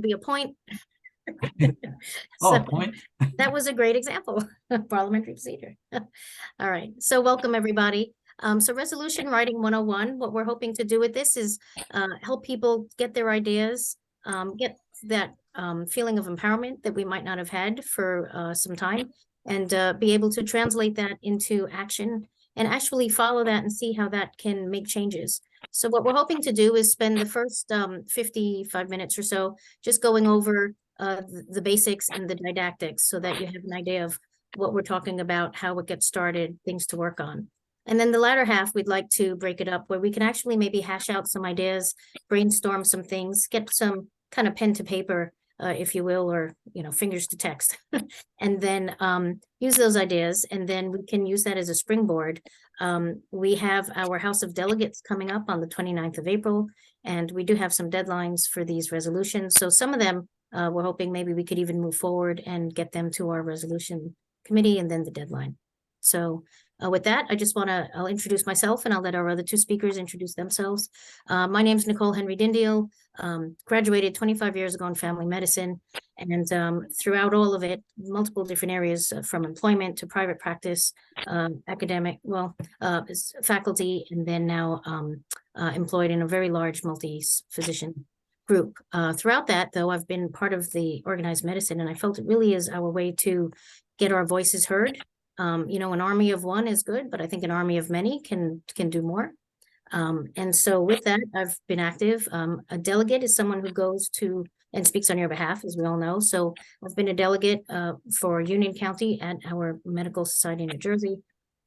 be a point. Oh, So point. that was a great example of parliamentary procedure. All right, so welcome everybody. So resolution writing 101, what we're hoping to do with this is help people get their ideas, get that feeling of empowerment that we might not have had for some time, and be able to translate that into action and actually follow that and see how that can make changes. So what we're hoping to do is spend the first 55 minutes or so just going over the basics and the didactics so that you have an idea of what we're talking about, how it gets started, things to work on. And then the latter half, we'd like to break it up where we can actually maybe hash out some ideas, brainstorm some things, get some kind of pen to paper, if you will, or, fingers to text, and then use those ideas. And then we can use that as a springboard. We have our House of Delegates coming up on the 29th of April, and we do have some deadlines for these resolutions. So some of them, we're hoping maybe we could even move forward and get them to our resolution committee and then the deadline. So with that, I'll introduce myself and I'll let our other two speakers introduce themselves. My name is Nicole Henry Dindiel, graduated 25 years ago in family medicine, and throughout all of it, multiple different areas from employment to private practice, academic, faculty, and then now employed in a very large multi-physician group. Throughout that, though, I've been part of the organized medicine, and I felt it really is our way to get our voices heard. An army of one is good, but I think an army of many can do more. And so with that, I've been active. A delegate is someone who goes to and speaks on your behalf, as we all know. So I've been a delegate for Union County at our Medical Society in New Jersey.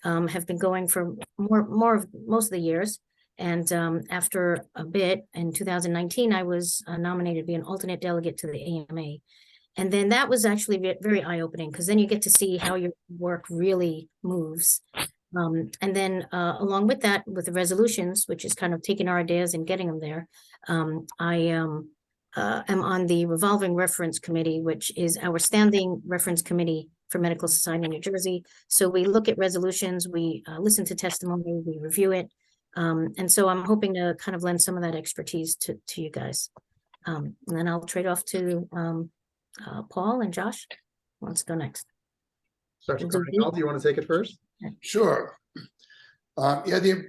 Have been going for most of the years. And after a bit in 2019, I was nominated to be an alternate delegate to the AMA. And then that was actually very eye-opening because then you get to see how your work really moves. And then along with that, with the resolutions, which is kind of taking our ideas and getting them there, I am on the revolving reference committee, which is our standing reference committee for Medical Society in New Jersey. So we look at resolutions, we listen to testimony, we review it. And so I'm hoping to kind of lend some of that expertise to you guys. And then I'll trade off to Paul and Josh. Who wants to go next? Dr. Carniel, do you want to take it first? Sure. The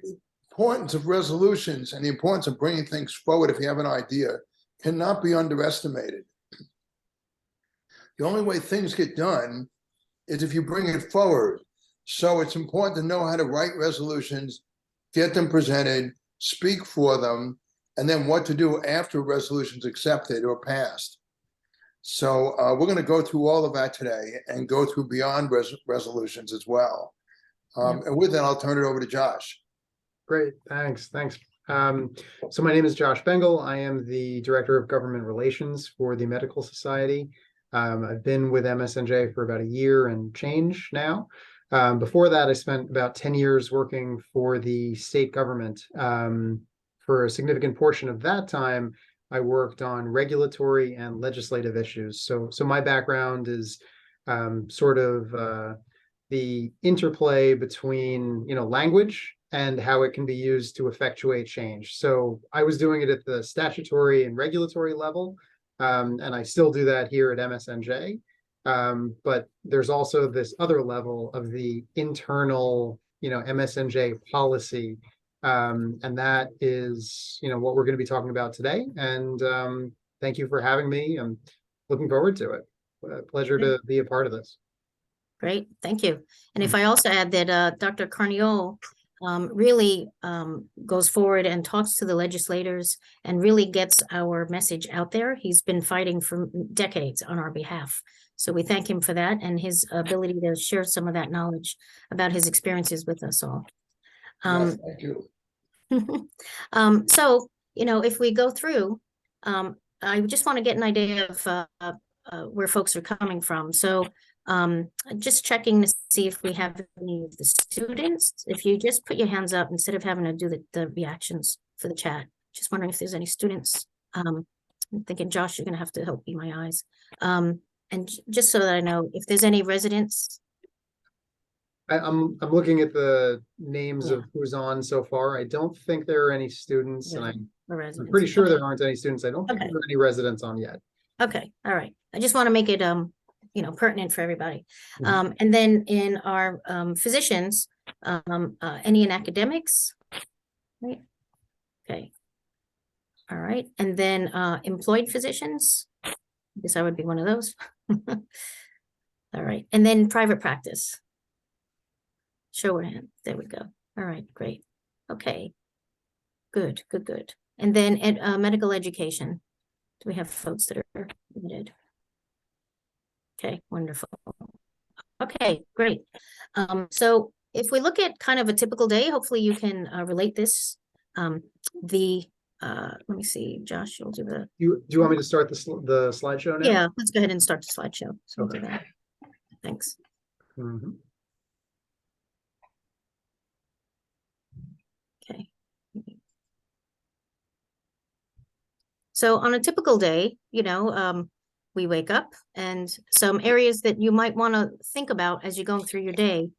importance of resolutions and the importance of bringing things forward if you have an idea cannot be underestimated. The only way things get done is if you bring it forward. So it's important to know how to write resolutions, get them presented, speak for them, and then what to do after a resolution's accepted or passed. So we're going to go through all of that today and go through beyond resolutions as well. And with that, I'll turn it over to Josh. Great, thanks. So my name is Josh Bengal. I am the Director of Government Relations for the Medical Society. I've been with MSNJ for about a year and change now. Before that, I spent about 10 years working for the state government. For a significant portion of that time, I worked on regulatory and legislative issues. So my background is sort of the interplay between language and how it can be used to effectuate change. So I was doing it at the statutory and regulatory level, and I still do that here at MSNJ. But there's also this other level of the internal, MSNJ policy. And that is, what we're going to be talking about today. And thank you for having me. I'm looking forward to it. Pleasure to be a part of this. Great, thank you. And if I also add that Dr. Carniel really goes forward and talks to the legislators and really gets our message out there. He's been fighting for decades on our behalf. So we thank him for that and his ability to share some of that knowledge about his experiences with us all. Yes, thank you. So, if we go through, I just want to get an idea of where folks are coming from. So just checking to see if we have any of the students. If you just put your hands up instead of having to do the reactions for the chat. Just wondering if there's any students. I'm thinking, Josh, you're going to have to help me my eyes. And just so that I know if there's any residents. I'm looking at the names of who's on so far. I don't think there are any students, and I'm pretty sure there aren't any students. I don't think there are any residents on yet. Okay, all right. I just want to make it, pertinent for everybody. Mhm. And then in our physicians, any in academics? Right. Okay. All right. And then employed physicians? I guess I would be one of those. All right. And then private practice. Show of hand. There we go. All right, great. Okay. Good, good, good. And then medical education. Do we have folks that are admitted? Okay, wonderful. Okay, great. So if we look at kind of a typical day, hopefully you can relate this. Let me see, Josh, you'll do the, Do you want me to start the slideshow now? yeah, let's go ahead and start the slideshow. So we'll do Okay. that. Thanks. Mhm. Okay. So on a typical day, we wake up, and some areas that you might want to think about as you're going through your day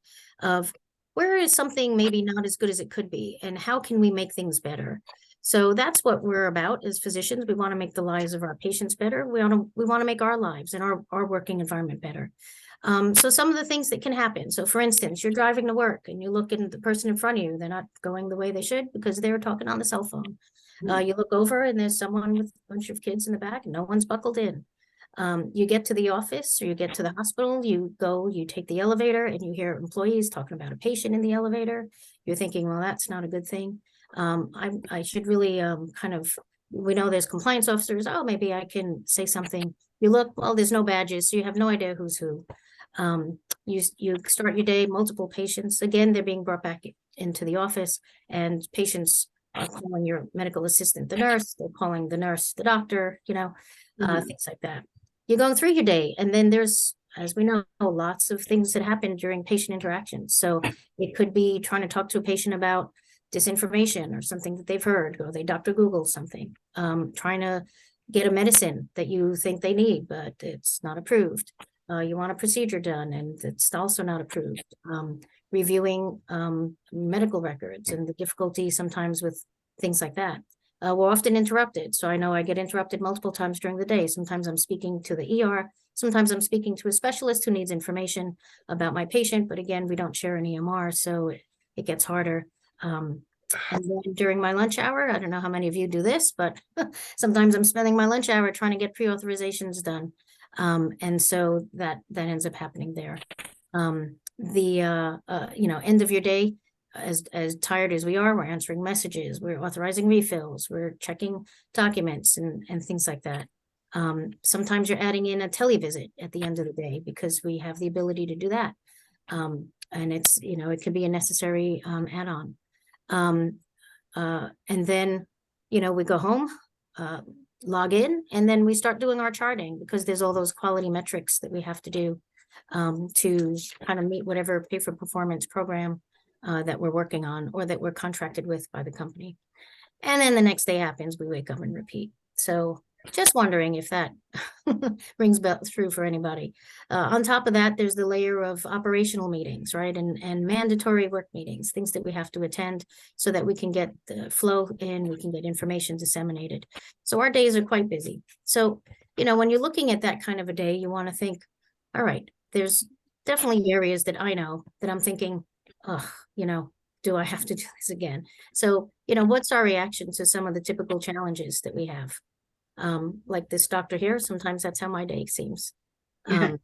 of where is something maybe not as good as it could be, and how can we make things better? So that's what we're about as physicians. We want to make the lives of our patients better. We want to make our lives and our working environment better. So some of the things that can happen. So for instance, you're driving to work and you look at the person in front of you, they're not going the way they should because they're talking on the cell phone. You look over and there's someone with a bunch of kids in the back and no one's buckled in. You get to the office or you get to the hospital, you take the elevator and you hear employees talking about a patient in the elevator. You're thinking, well, that's not a good thing. I should really we know there's compliance officers. Oh, maybe I can say something. You look, well, there's no badges, so you have no idea who's who. You start your day, multiple patients. Again, they're being brought back into the office, and patients are calling your medical assistant the nurse. They're calling the nurse the doctor. Things like that. You're going through your day, and then there's, as we know, lots of things that happen during patient interactions. So it could be trying to talk to a patient about disinformation or something that they've heard, or they Dr. Google something, trying to get a medicine that you think they need, but it's not approved. You want a procedure done and it's also not approved. Reviewing medical records and the difficulty sometimes with things like that. We're often interrupted. So I know I get interrupted multiple times during the day. Sometimes I'm speaking to the ER. Sometimes I'm speaking to a specialist who needs information about my patient. But again, we don't share an EMR, so it gets harder. And then during my lunch hour, I don't know how many of you do this, but sometimes I'm spending my lunch hour trying to get pre-authorizations done. And so that ends up happening there. End of your day, as tired as we are, we're answering messages, we're authorizing refills, we're checking documents and things like that. Sometimes you're adding in a televisit at the end of the day because we have the ability to do that. And it's, it could be a necessary add-on. And then, we go home, log in, and then we start doing our charting because there's all those quality metrics that we have to do to kind of meet whatever pay for performance program that we're working on or that we're contracted with by the company. And then the next day happens, we wake up and repeat. So just wondering if that rings through for anybody. On top of that, there's the layer of operational meetings, right? And mandatory work meetings, things that we have to attend so that we can get the flow in, we can get information disseminated. So our days are quite busy. So, when you're looking at that kind of a day, you want to think, all right, there's definitely areas that I know that I'm thinking, oh, do I have to do this again? So, what's our reaction to some of the typical challenges that we have? Like this doctor here, sometimes that's how my day seems. And,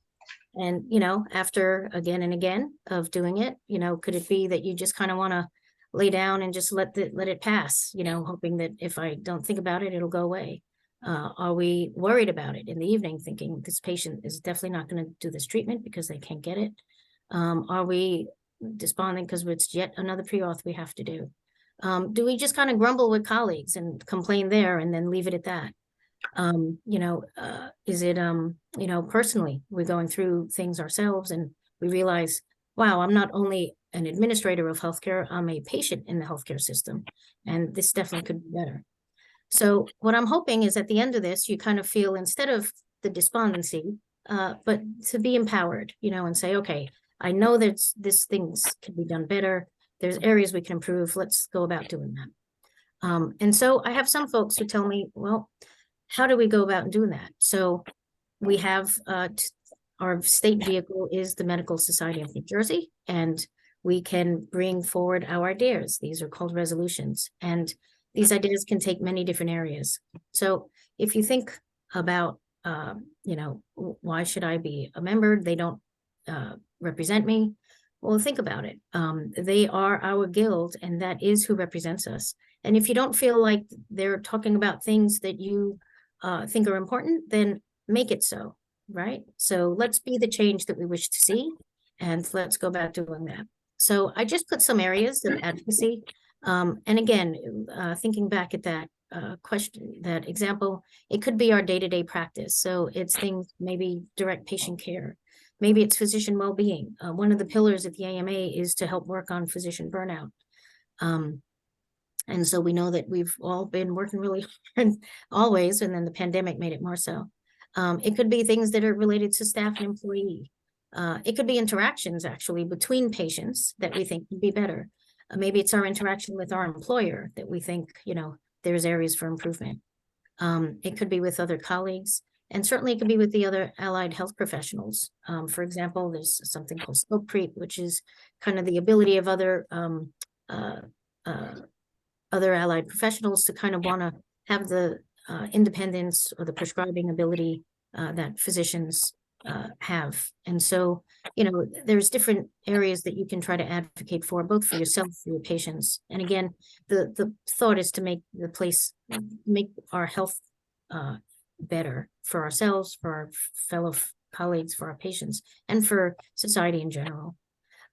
after again and again of doing it, could it be that you just kind of want to lay down and just let it pass, hoping that if I don't think about it, it'll go away? Are we worried about it in the evening, thinking this patient is definitely not going to do this treatment because they can't get it? Are we desponding because it's yet another pre-auth we have to do? Do we just kind of grumble with colleagues and complain there and then leave it at that? Is it, personally, we're going through things ourselves and we realize, wow, I'm not only an administrator of healthcare, I'm a patient in the healthcare system, and this definitely could be better. So what I'm hoping is at the end of this, you kind of feel, instead of the despondency, but to be empowered, and say, okay, I know that these things can be done better. There's areas we can improve. Let's go about doing that. And so I have some folks who tell me, well, how do we go about doing that? So we have our state vehicle is the Medical Society of New Jersey, and we can bring forward our ideas. These are called resolutions, and these ideas can take many different areas. So if you think about, why should I be a member? They don't represent me. Well, think about it. They are our guild, and that is who represents us. And if you don't feel like they're talking about things that you think are important, then make it so, right? So let's be the change that we wish to see, and let's go about doing that. So I just put some areas of advocacy. And again, thinking back at that question, that example, it could be our day-to-day practice. So it's things, maybe direct patient care. Maybe it's physician well-being. One of the pillars of the AMA is to help work on physician burnout. And so we know that we've all been working really hard always, and then the pandemic made it more so. It could be things that are related to staff and employee. It could be interactions actually between patients that we think could be better. Maybe it's our interaction with our employer that we think, there's areas for improvement. It could be with other colleagues, and certainly it could be with the other allied health professionals. For example, there's something called scope creep, which is kind of the ability of other allied professionals to kind of want to have the independence or the prescribing ability that physicians have. And so, there's different areas that you can try to advocate for, both for yourself, for your patients. And again, the thought is to make our health better for ourselves, for our fellow colleagues, for our patients, and for society in general.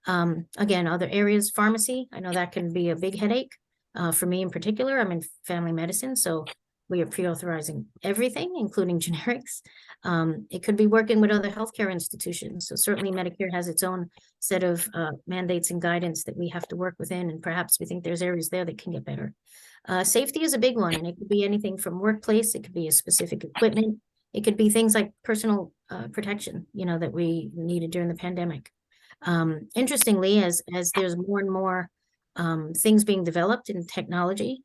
Again, other areas, pharmacy, I know that can be a big headache. For me in particular, I'm in family medicine, so we are pre-authorizing everything, including generics. It could be working with other healthcare institutions. So certainly Medicare has its own set of mandates and guidance that we have to work within, and perhaps we think there's areas there that can get better. Safety is a big one, and it could be anything from workplace, it could be a specific equipment, it could be things like personal protection, that we needed during the pandemic. Interestingly, as there's more and more things being developed in technology,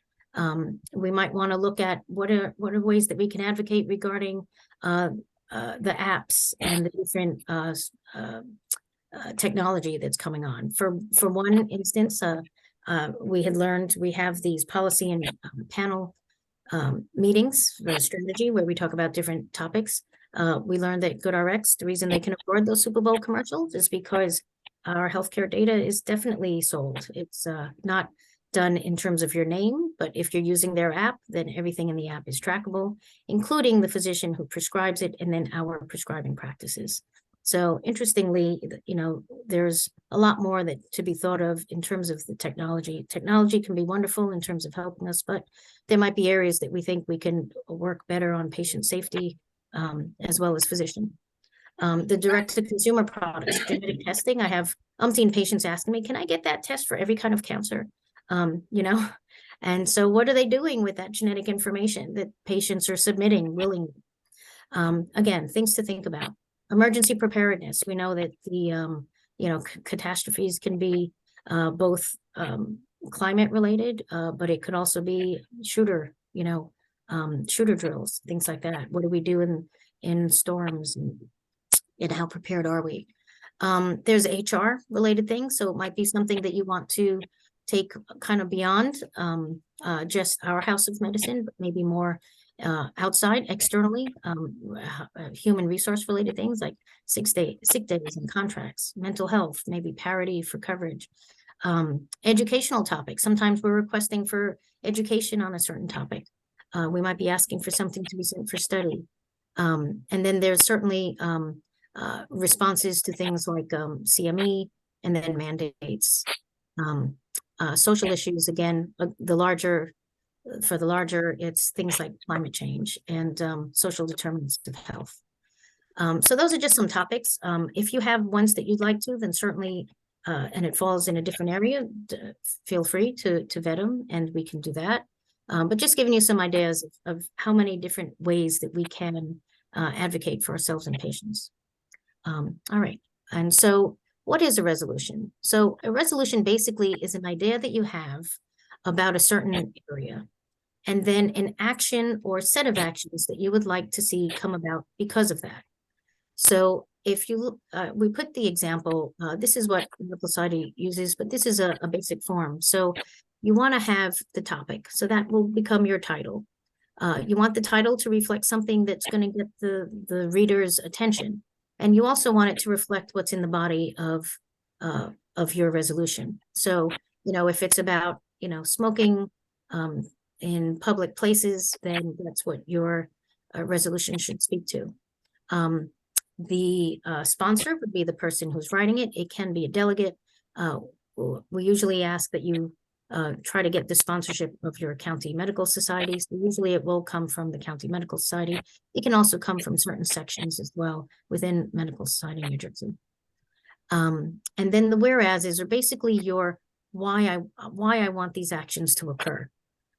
we might want to look at what are ways that we can advocate regarding the apps and the different technology that's coming on. For one instance, we had learned we have these policy and panel meetings for strategy where we talk about different topics. We learned that GoodRx, the reason they can afford those Super Bowl commercials is because our healthcare data is definitely sold. It's not done in terms of your name, but if you're using their app, then everything in the app is trackable, including the physician who prescribes it and then our prescribing practices. So interestingly, there's a lot more that to be thought of in terms of the technology. Technology can be wonderful in terms of helping us, but there might be areas that we think we can work better on patient safety as well as physician. The direct-to-consumer products, genetic testing. I have umpteen patients asking me, can I get that test for every kind of cancer? And so what are they doing with that genetic information that patients are submitting willingly? Again, things to think about. Emergency preparedness. We know that the, catastrophes can be both climate related, but it could also be shooter drills, things like that. What do we do in storms, and how prepared are we? There's HR related things. So it might be something that you want to take kind of beyond just our house of medicine, but maybe more outside, externally, human resource related things like sick days and contracts, mental health, maybe parity for coverage, educational topics. Sometimes we're requesting for education on a certain topic. We might be asking for something to be sent for study. And then there's certainly responses to things like CME and then mandates. Social issues, again, the larger, it's things like climate change and social determinants of health. So those are just some topics. If you have ones that you'd like to, then certainly, and it falls in a different area, feel free to vet them, and we can do that. But just giving you some ideas of how many different ways that we can advocate for ourselves and patients. All right, and so what is a resolution? So a resolution basically is an idea that you have about a certain area. and then an action or set of actions that you would like to see come about because of that. So if you look, we put the example, this is what Medical Society uses, but this is a basic form. So you want to have the topic, so that will become your title. You want the title to reflect something that's going to get the reader's attention. And you also want it to reflect what's in the body of your resolution. So, if it's about, smoking in public places, then that's what your resolution should speak to. The sponsor would be the person who's writing it. It can be a delegate. We usually ask that you try to get the sponsorship of your county medical society. So usually it will come from the county medical society. It can also come from certain sections as well within Medical Society New Jersey. And then the whereases are basically your why I want these actions to occur.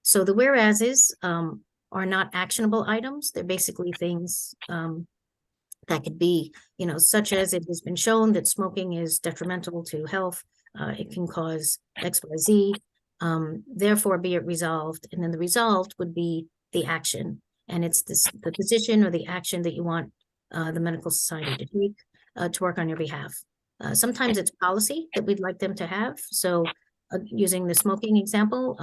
So the whereases are not actionable items. They're basically things that could be, such as it has been shown that smoking is detrimental to health. It can cause XYZ. Therefore, be it resolved. And then the resolved would be the action. And it's the position or the action that you want the medical society to take to work on your behalf. Sometimes it's policy that we'd like them to have. So using the smoking example,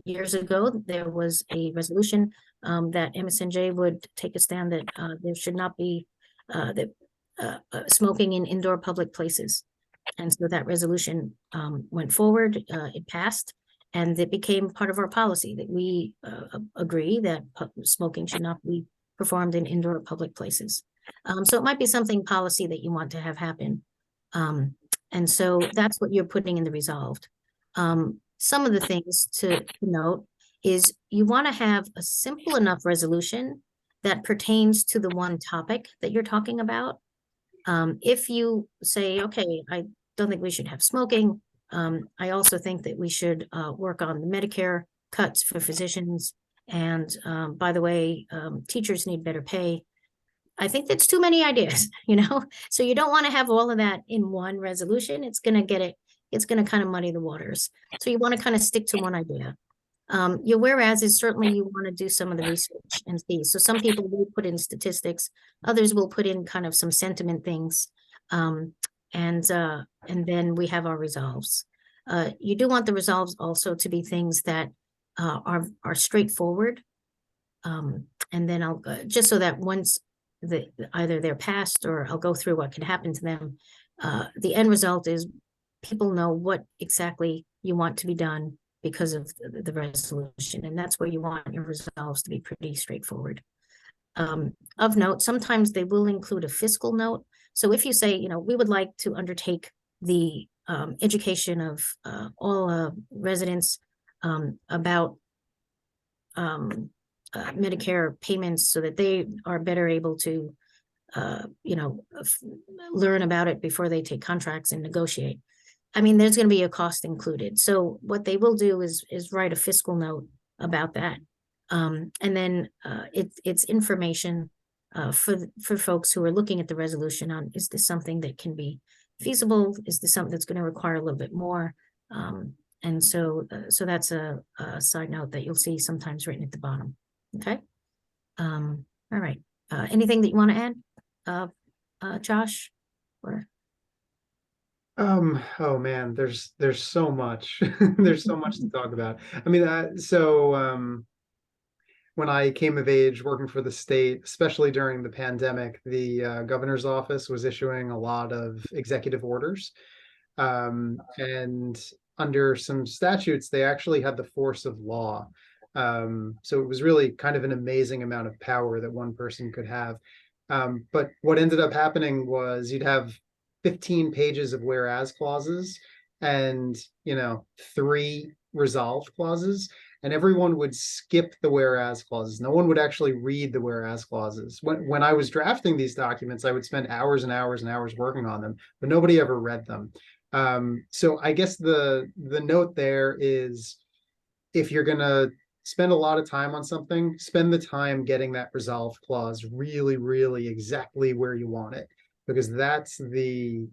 years ago, there was a resolution that MSNJ would take a stand that there should not be smoking in indoor public places. And so that resolution went forward, it passed, and it became part of our policy that we agree that smoking should not be performed in indoor public places. So it might be something policy that you want to have happen. And so that's what you're putting in the resolved. Some of the things to note is you want to have a simple enough resolution that pertains to the one topic that you're talking about. If you say, okay, I don't think we should have smoking. I also think that we should work on the Medicare cuts for physicians. And by the way, teachers need better pay. I think that's too many ideas, so you don't want to have all of that in one resolution. It's going to kind of muddy the waters. So you want to kind of stick to one idea. Your whereas is certainly you want to do some of the research and see. So some people will put in statistics, others will put in kind of some sentiment things. And then we have our resolves. You do want the resolves also to be things that are straightforward. And then I'll just so that once either they're passed or I'll go through what can happen to them. The end result is people know what exactly you want to be done because of the resolution. And that's where you want your resolves to be pretty straightforward. Of note, sometimes they will include a fiscal note. So if you say, we would like to undertake the education of all residents about Medicare payments so that they are better able to, learn about it before they take contracts and negotiate. I mean, there's going to be a cost included. So what they will do is write a fiscal note about that. And then it's information for folks who are looking at the resolution on, is this something that can be feasible? Is this something that's going to require a little bit more? And so that's a side note that you'll see sometimes written at the bottom. Okay. All right. Anything that you want to add, Josh? Or oh man, there's so much. There's so much to talk about. I mean, when I came of age working for the state, especially during the pandemic, the governor's office was issuing a lot of executive orders. And under some statutes, they actually had the force of law. So it was really kind of an amazing amount of power that one person could have. But what ended up happening was you'd have 15 pages of whereas clauses and 3 resolved clauses, and everyone would skip the whereas clauses. No one would actually read the whereas clauses. When I was drafting these documents, I would spend hours and hours and hours working on them, but nobody ever read them. So I guess the note there is, if you're gonna spend a lot of time on something, spend the time getting that resolved clause really, really exactly where you want it, because that's the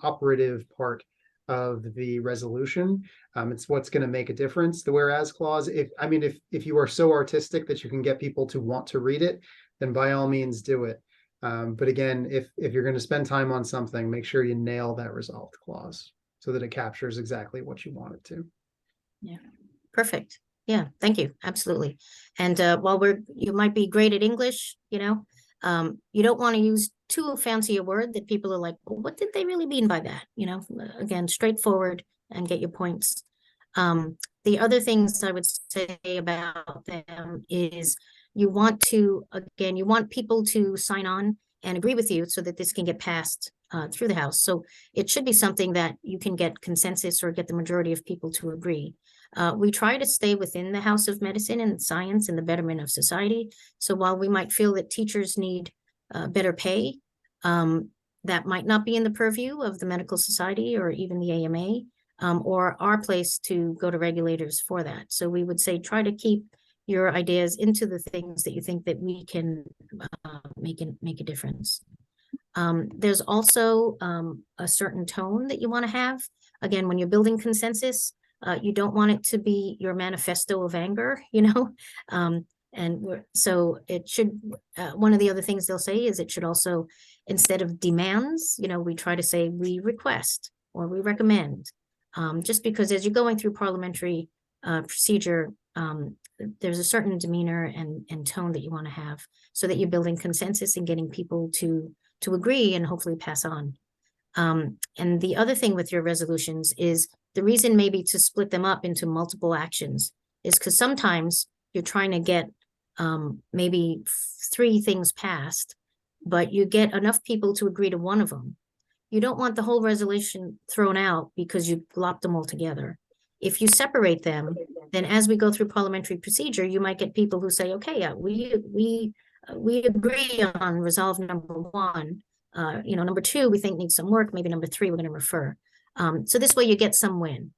operative part of the resolution. It's what's going to make a difference. The whereas clause, if you are so artistic that you can get people to want to read it, then by all means do it. But again, if you're going to spend time on something, make sure you nail that resolved clause so that it captures exactly what you want it to. Yeah, perfect. Yeah, thank you. Absolutely. And while you might be great at English, you don't want to use too fancy a word that people are like, well, what did they really mean by that? Again, straightforward and get your points. The other things I would say about them is you want people to sign on and agree with you so that this can get passed through the House. So it should be something that you can get consensus or get the majority of people to agree. We try to stay within the House of Medicine and Science and the betterment of society. So while we might feel that teachers need better pay, that might not be in the purview of the Medical Society or even the AMA, or our place to go to regulators for that. So we would say, try to keep your ideas into the things that you think that we can make a difference. There's also a certain tone that you want to have. Again, when you're building consensus, you don't want it to be your manifesto of anger, so it should, one of the other things they'll say is it should also, instead of demands, we try to say we request or we recommend, just because as you're going through parliamentary procedure, there's a certain demeanor and tone that you want to have so that you're building consensus and getting people to agree and hopefully pass on. And the other thing with your resolutions is the reason maybe to split them up into multiple actions is because sometimes you're trying to get maybe 3 things passed, but you get enough people to agree to one of them. You don't want the whole resolution thrown out because you glopped them all together. If you separate them, then as we go through parliamentary procedure, you might get people who say, okay, yeah, we agree on resolve number 1. Number 2, we think needs some work. Maybe number 3, we're going to refer. So this way you get some win,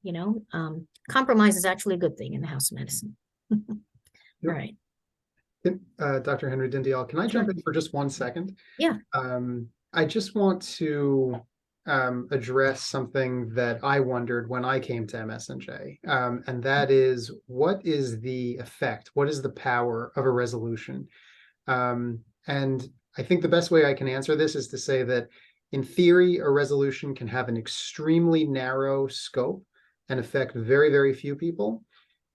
compromise is actually a good thing in the House of Medicine. All right. Dr. Henry Dindial, can I jump in for just 1 second? Yeah. I just want to address something that I wondered when I came to MSNJ, and that is, what is the effect? What is the power of a resolution? And I think the best way I can answer this is to say that in theory, a resolution can have an extremely narrow scope and affect very, very few people.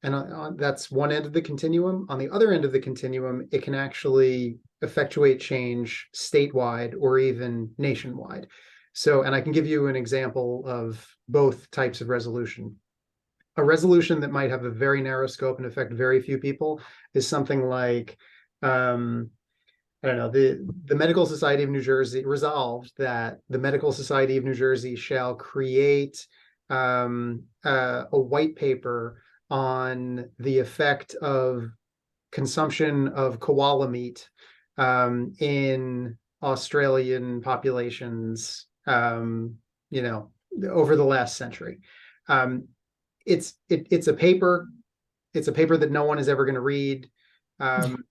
And that's one end of the continuum. On the other end of the continuum, it can actually effectuate change statewide or even nationwide. So, and I can give you an example of both types of resolution. A resolution that might have a very narrow scope and affect very few people is something like, I don't know, the Medical Society of New Jersey resolved that the Medical Society of New Jersey shall create a white paper on the effect of consumption of koala meat in Australian populations, over the last century. It's a paper. It's a paper that no one is ever going to read.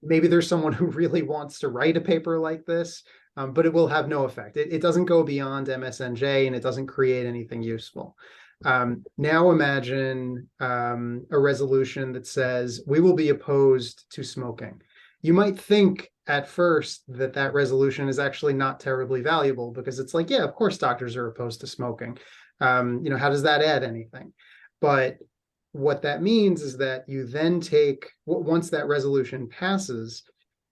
Maybe there's someone who really wants to write a paper like this, but it will have no effect. It doesn't go beyond MSNJ and it doesn't create anything useful. Now imagine a resolution that says we will be opposed to smoking. You might think at first that resolution is actually not terribly valuable because it's like, yeah, of course doctors are opposed to smoking. How does that add anything? But what that means is that you then take, once that resolution passes,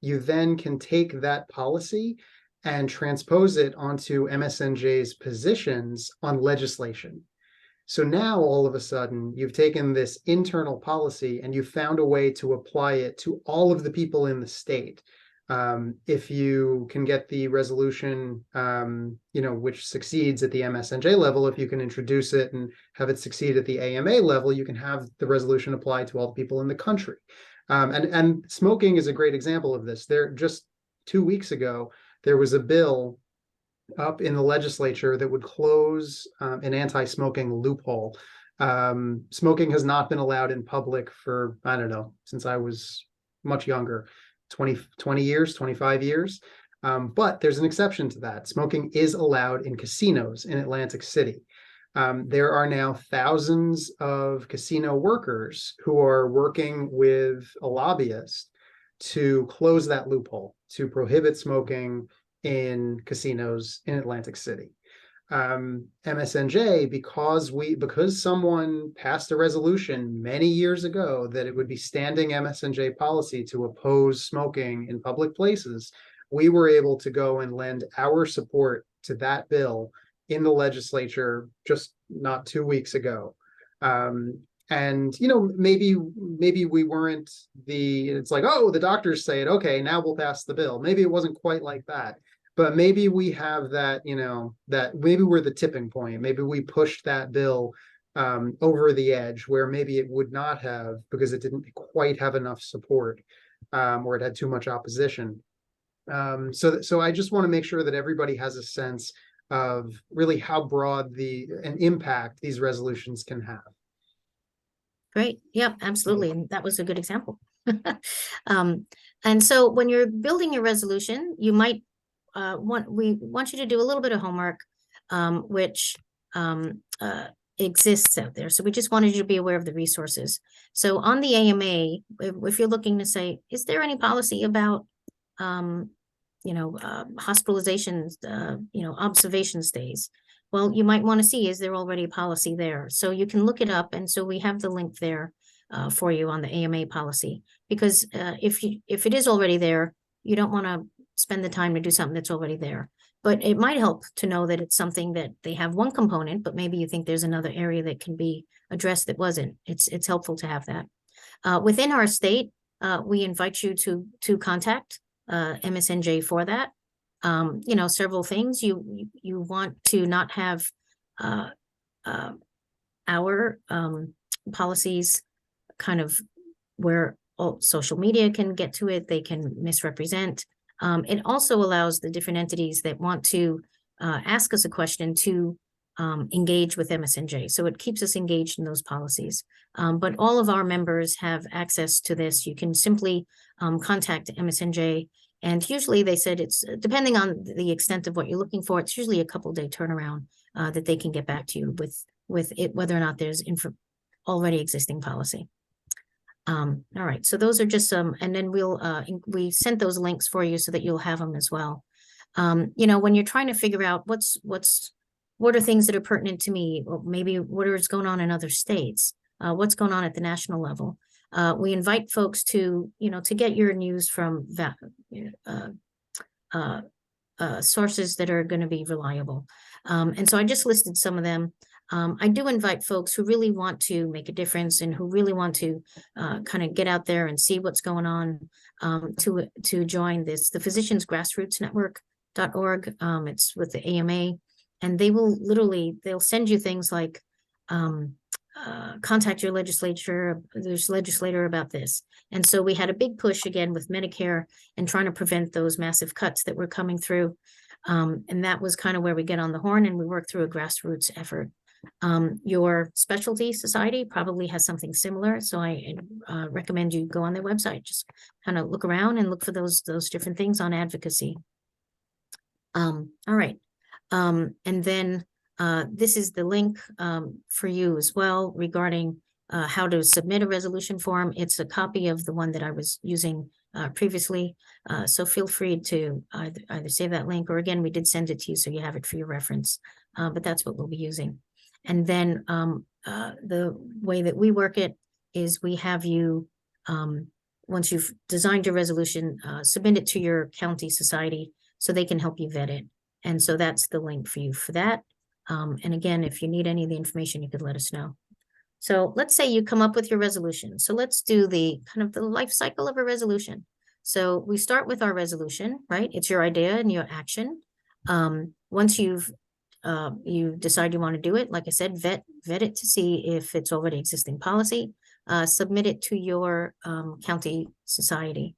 you then can take that policy and transpose it onto MSNJ's positions on legislation. So now all of a sudden you've taken this internal policy and you've found a way to apply it to all of the people in the state. If you can get the resolution, which succeeds at the MSNJ level, if you can introduce it and have it succeed at the AMA level, you can have the resolution applied to all the people in the country. And smoking is a great example of this. There, just 2 weeks ago, there was a bill up in the legislature that would close an anti-smoking loophole. Smoking has not been allowed in public for, I don't know, since I was much younger. 20 years, 25 years. But there's an exception to that. Smoking is allowed in casinos in Atlantic City. There are now thousands of casino workers who are working with a lobbyist to close that loophole, to prohibit smoking in casinos in Atlantic City. MSNJ, because someone passed a resolution many years ago that it would be standing MSNJ policy to oppose smoking in public places, we were able to go and lend our support to that bill in the legislature just not 2 weeks ago. And maybe we weren't it's like, oh, the doctors say it, okay, now we'll pass the bill. Maybe it wasn't quite like that. But maybe we have that, that maybe we're the tipping point. Maybe we pushed that bill over the edge where maybe it would not have, because it didn't quite have enough support, or it had too much opposition. So I just want to make sure that everybody has a sense of really how broad an impact these resolutions can have. Great. Yep, absolutely. And that was a good example. And so when you're building your resolution, you might we want you to do a little bit of homework, which exists out there. So we just wanted you to be aware of the resources. So on the AMA, if you're looking to say, is there any policy about, hospitalizations, observation stays? Well, you might want to see, is there already a policy there? So you can look it up. And so we have the link there for you on the AMA policy, because if it is already there, you don't want to spend the time to do something that's already there. But it might help to know that it's something that they have one component, but maybe you think there's another area that can be addressed that wasn't. It's helpful to have that. Within our state, we invite you to contact MSNJ for that. Several things. You want to not have our policies kind of where social media can get to it, they can misrepresent. It also allows the different entities that want to ask us a question to engage with MSNJ. So it keeps us engaged in those policies. But all of our members have access to this. You can simply contact MSNJ. And usually they said it's, depending on the extent of what you're looking for, it's usually a couple-day turnaround that they can get back to you with it, whether or not there's already existing policy. All right, so those are just some, and then we sent those links for you so that you'll have them as well. When you're trying to figure out what are things that are pertinent to me, or maybe what is going on in other states, what's going on at the national level. We invite folks to get your news from sources that are going to be reliable. And so I just listed some of them. I do invite folks who really want to make a difference and who really want to kind of get out there and see what's going on to join this, the Physicians Grassroots Network.org. It's with the AMA, and they'll send you things like contact your legislator about this. And so we had a big push again with Medicare and trying to prevent those massive cuts that were coming through. And that was kind of where we get on the horn and we work through a grassroots effort. Your specialty society probably has something similar. So I recommend you go on their website, just kind of look around and look for those different things on advocacy. All right. And then this is the link for you as well regarding how to submit a resolution form. It's a copy of the one that I was using previously. So feel free to either save that link, or again, we did send it to you so you have it for your reference, but that's what we'll be using. And then the way that we work it is we have you, once you've designed your resolution, submit it to your county society so they can help you vet it. And so that's the link for you for that. And again, if you need any of the information, you could let us know. So let's say you come up with your resolution. So let's do the kind of the life cycle of a resolution. So we start with our resolution, right? It's your idea and your action. Once you decide you want to do it, like I said, vet it to see if it's already existing policy, submit it to your county society.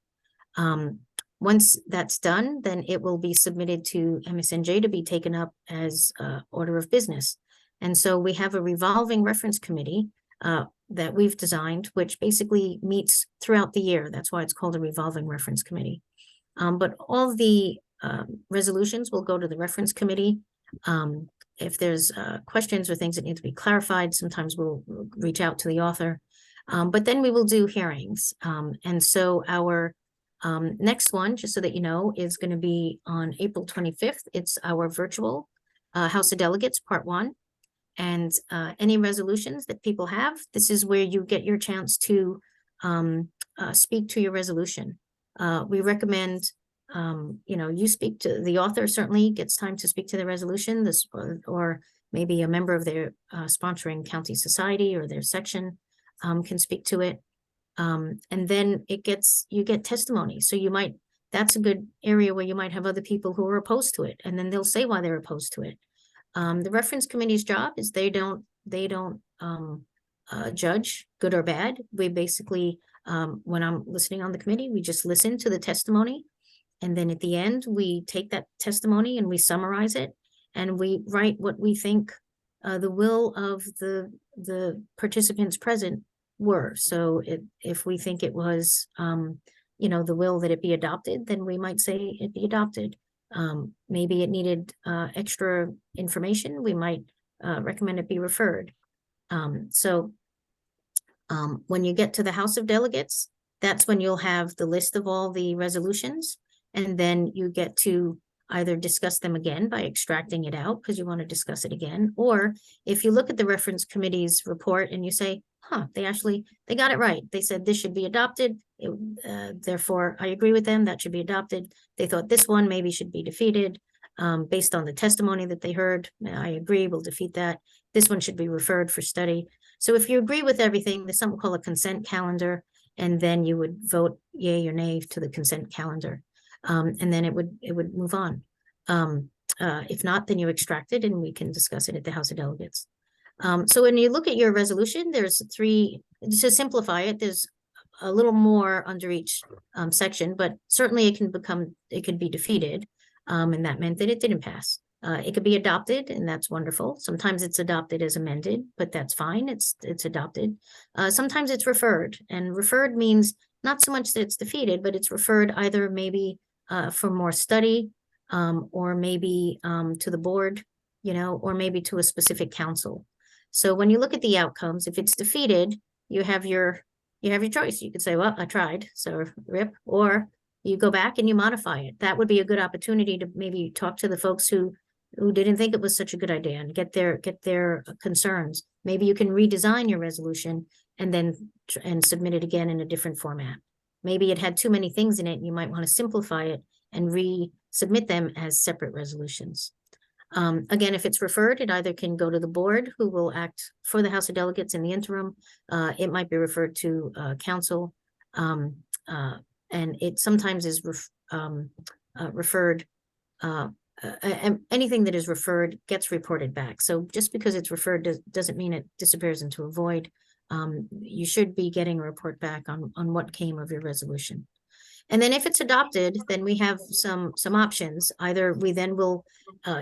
Once that's done, then it will be submitted to MSNJ to be taken up as order of business. And so we have a revolving reference committee that we've designed, which basically meets throughout the year. That's why it's called a revolving reference committee. But all the resolutions will go to the reference committee. if there's questions or things that need to be clarified, sometimes we'll reach out to the author. But then we will do hearings. And so our next one, just so that you know, is going to be on April 25th. It's our virtual House of Delegates, Part 1. And any resolutions that people have, this is where you get your chance to speak to your resolution. We recommend, you speak to the author, certainly gets time to speak to the resolution, or maybe a member of their sponsoring county society or their section can speak to it. And then you get testimony. So that's a good area where you might have other people who are opposed to it, and then they'll say why they're opposed to it. The reference committee's job is they don't judge good or bad. We basically, when I'm listening on the committee, we just listen to the testimony. And then at the end, we take that testimony and we summarize it, and we write what we think the will of the participants present were. So if we think it was, the will that it be adopted, then we might say it be adopted. Maybe it needed extra information, we might recommend it be referred. When you get to the House of Delegates, that's when you'll have the list of all the resolutions, and then you get to either discuss them again by extracting it out because you want to discuss it again, or if you look at the reference committee's report and you say, they got it right. They said this should be adopted. Therefore, I agree with them. That should be adopted. They thought this one maybe should be defeated based on the testimony that they heard. I agree. We'll defeat that. This one should be referred for study. So if you agree with everything, there's something called a consent calendar, and then you would vote yay or nay to the consent calendar, and then it would move on. If not, then you extract it and we can discuss it at the House of Delegates. So when you look at your resolution, there's 3, to simplify it, there's a little more under each section, but certainly it could be defeated. And that meant that it didn't pass. It could be adopted, and that's wonderful. Sometimes it's adopted as amended, but that's fine. It's adopted. Sometimes it's referred, and referred means not so much that it's defeated, but it's referred either maybe for more study, or maybe to the board, or maybe to a specific council. So when you look at the outcomes, if it's defeated, you have your choice. You could say, well, I tried, so rip, or you go back and you modify it. That would be a good opportunity to maybe talk to the folks who didn't think it was such a good idea and get their concerns. Maybe you can redesign your resolution and then submit it again in a different format. Maybe it had too many things in it, and you might want to simplify it and resubmit them as separate resolutions. Again, if it's referred, it either can go to the board, who will act for the House of Delegates in the interim. It might be referred to council, and it sometimes is referred. Anything that is referred gets reported back. So just because it's referred doesn't mean it disappears into a void. You should be getting a report back on what came of your resolution. And then if it's adopted, then we have some options. Either we then will,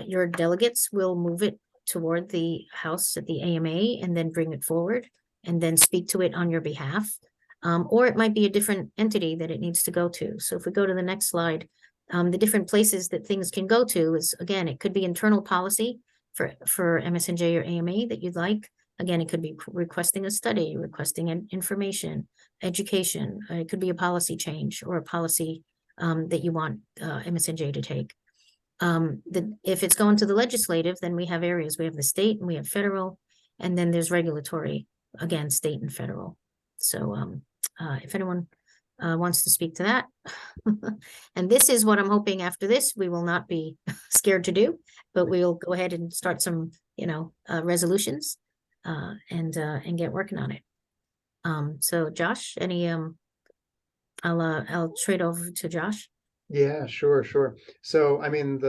your delegates will move it toward the House at the AMA and then bring it forward and then speak to it on your behalf. Or it might be a different entity that it needs to go to. So if we go to the next slide, the different places that things can go to is, again, it could be internal policy for MSNJ or AMA that you'd like. Again, it could be requesting a study, requesting information, education. It could be a policy change or a policy that you want MSNJ to take. If it's going to the legislative, then we have areas. We have the state and we have federal, and then there's regulatory, again, state and federal. So if anyone wants to speak to that, and this is what I'm hoping after this, we will not be scared to do, but we'll go ahead and start some, resolutions. And get working on it. So Josh, I'll trade over to Josh. Yeah, sure. So, I mean,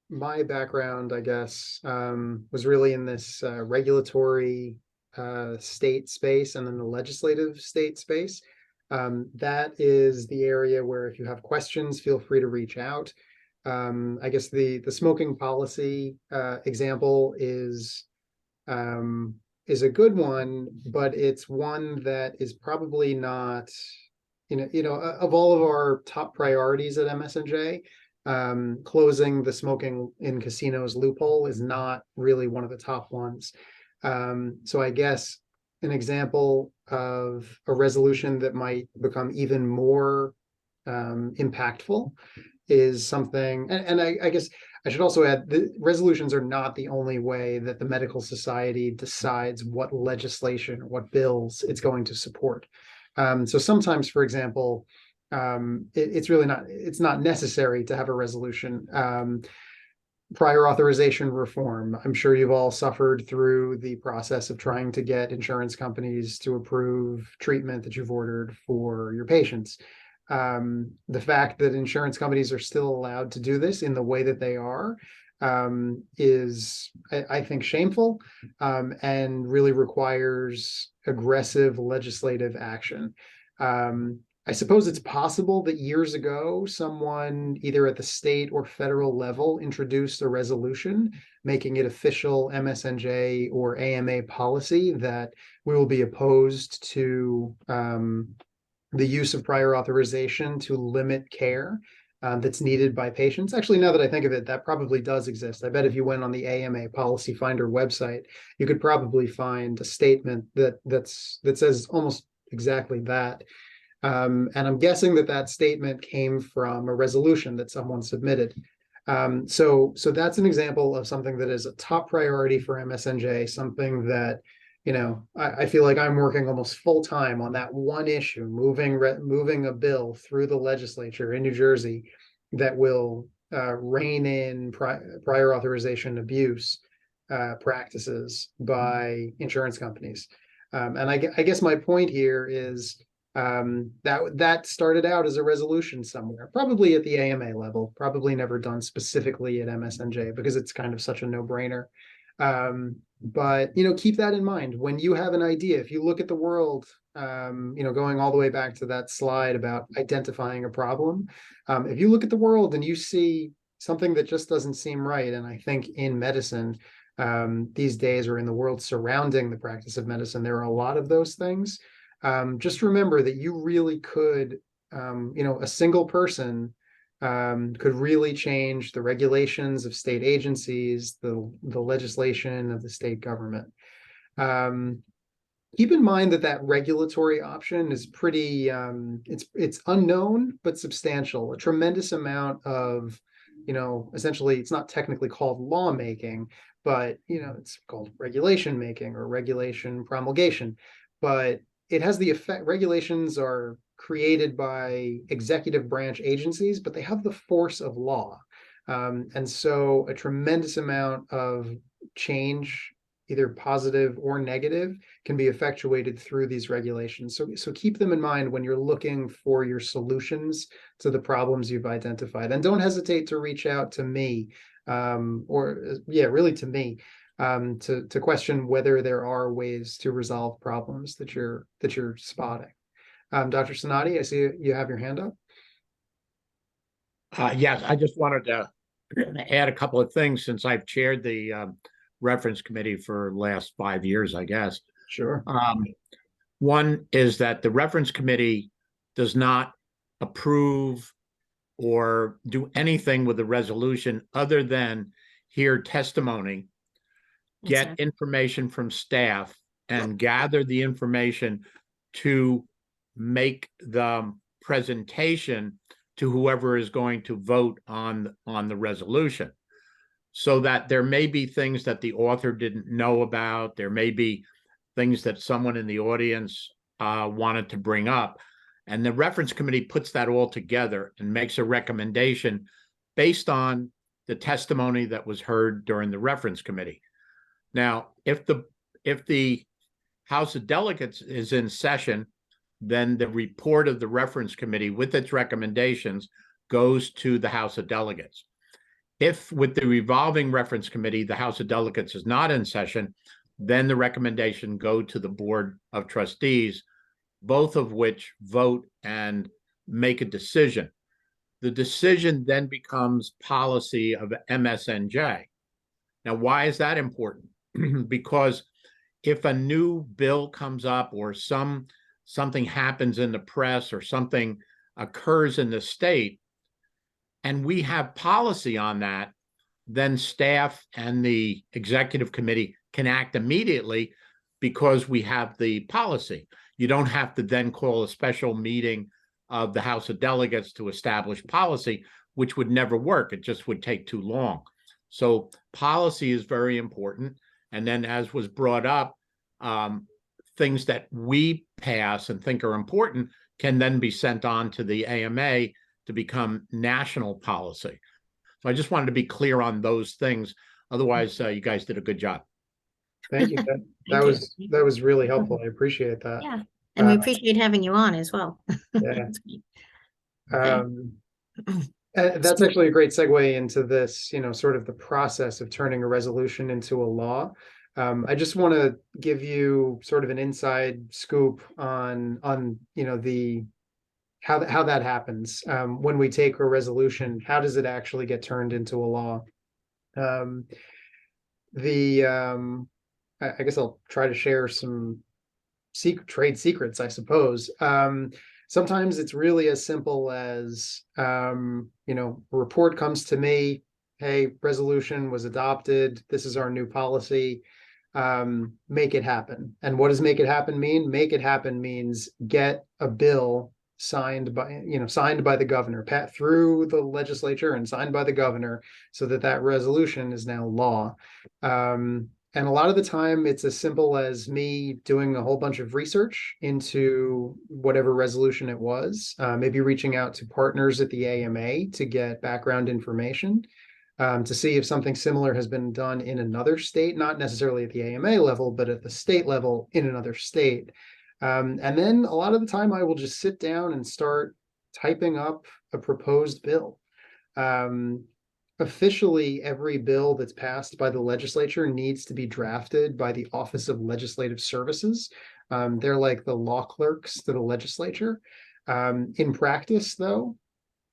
my background, I guess, was really in this regulatory state space and then the legislative state space. That is the area where if you have questions, feel free to reach out. I guess the smoking policy example is a good one, but it's one that is probably not, of all of our top priorities at MSNJ, closing the smoking in casinos loophole is not really one of the top ones. So I guess an example of a resolution that might become even more impactful is something, and I guess I should also add, the resolutions are not the only way that the medical society decides what legislation, what bills it's going to support. So sometimes, for example, it's not necessary to have a resolution. Prior authorization reform. I'm sure you've all suffered through the process of trying to get insurance companies to approve treatment that you've ordered for your patients. The fact that insurance companies are still allowed to do this in the way that they are is, I think, shameful, and really requires aggressive legislative action. I suppose it's possible that years ago, someone either at the state or federal level introduced a resolution making it official MSNJ or AMA policy that we will be opposed to the use of prior authorization to limit care that's needed by patients. Actually, now that I think of it, that probably does exist. I bet if you went on the AMA Policy Finder website, you could probably find a statement that says almost exactly that. And I'm guessing that statement came from a resolution that someone submitted. So that's an example of something that is a top priority for MSNJ, something that, I feel like I'm working almost full time on that one issue, moving a bill through the legislature in New Jersey that will rein in prior authorization abuse practices by insurance companies. And I guess my point here is, that started out as a resolution somewhere, probably at the AMA level, probably never done specifically at MSNJ because it's kind of such a no-brainer. But keep that in mind when you have an idea. If you look at the world, going all the way back to that slide about identifying a problem, if you look at the world and you see something that just doesn't seem right, and I think in medicine these days, or in the world surrounding the practice of medicine, there are a lot of those things. Just remember that you really could, a single person could really change the regulations of state agencies, the legislation of the state government. Keep in mind that regulatory option is pretty, it's unknown, but substantial. A tremendous amount of, essentially, it's not technically called lawmaking, but, it's called regulation making or regulation promulgation. But it has the effect, regulations are created by executive branch agencies, but they have the force of law. And so a tremendous amount of change, either positive or negative, can be effectuated through these regulations. So keep them in mind when you're looking for your solutions to the problems you've identified. And don't hesitate to reach out to me, really to me, to question whether there are ways to resolve problems that you're spotting. Dr. Sonati, I see you have your hand up. Yes, I just wanted to add a couple of things since I've chaired the reference committee for the last 5 years, I guess. Sure. One is that the reference committee does not approve or do anything with the resolution other than hear testimony, get information from staff, and gather the information to make the presentation to whoever is going to vote on the resolution. So that there may be things that the author didn't know about. There may be things that someone in the audience wanted to bring up. And the reference committee puts that all together and makes a recommendation based on the testimony that was heard during the reference committee. Now, if the House of Delegates is in session, then the report of the reference committee with its recommendations goes to the House of Delegates. If with the revolving reference committee, the House of Delegates is not in session, then the recommendation go to the Board of Trustees, both of which vote and make a decision. The decision then becomes policy of MSNJ. Now, why is that important? Because if a new bill comes up or something happens in the press or something occurs in the state, and we have policy on that, then staff and the executive committee can act immediately because we have the policy. You don't have to then call a special meeting of the House of Delegates to establish policy, which would never work. It just would take too long. So policy is very important. And then, as was brought up, things that we pass and think are important can then be sent on to the AMA to become national policy. So I just wanted to be clear on those things. Otherwise, you guys did a good job. Thank you. That Thank that was really helpful. I appreciate that. Yeah, and we Uh, appreciate having you on as well. Yeah. That's great. Okay. That's actually a great segue into this, sort of the process of turning a resolution into a law. I just want to give you sort of an inside scoop on the how that happens. When we take a resolution, how does it actually get turned into a law? I guess I'll try to share some trade secrets, I suppose. Sometimes it's really as simple as, a report comes to me, hey, resolution was adopted. This is our new policy. Make it happen. And what does make it happen mean? Make it happen means get a bill signed by the governor, pat through the legislature and signed by the governor, so that resolution is now law. And a lot of the time, it's as simple as me doing a whole bunch of research into whatever resolution it was, maybe reaching out to partners at the AMA to get background information, to see if something similar has been done in another state, not necessarily at the AMA level, but at the state level in another state. And then a lot of the time, I will just sit down and start typing up a proposed bill. Officially, every bill that's passed by the legislature needs to be drafted by the Office of Legislative Services. They're like the law clerks to the legislature. In practice, though,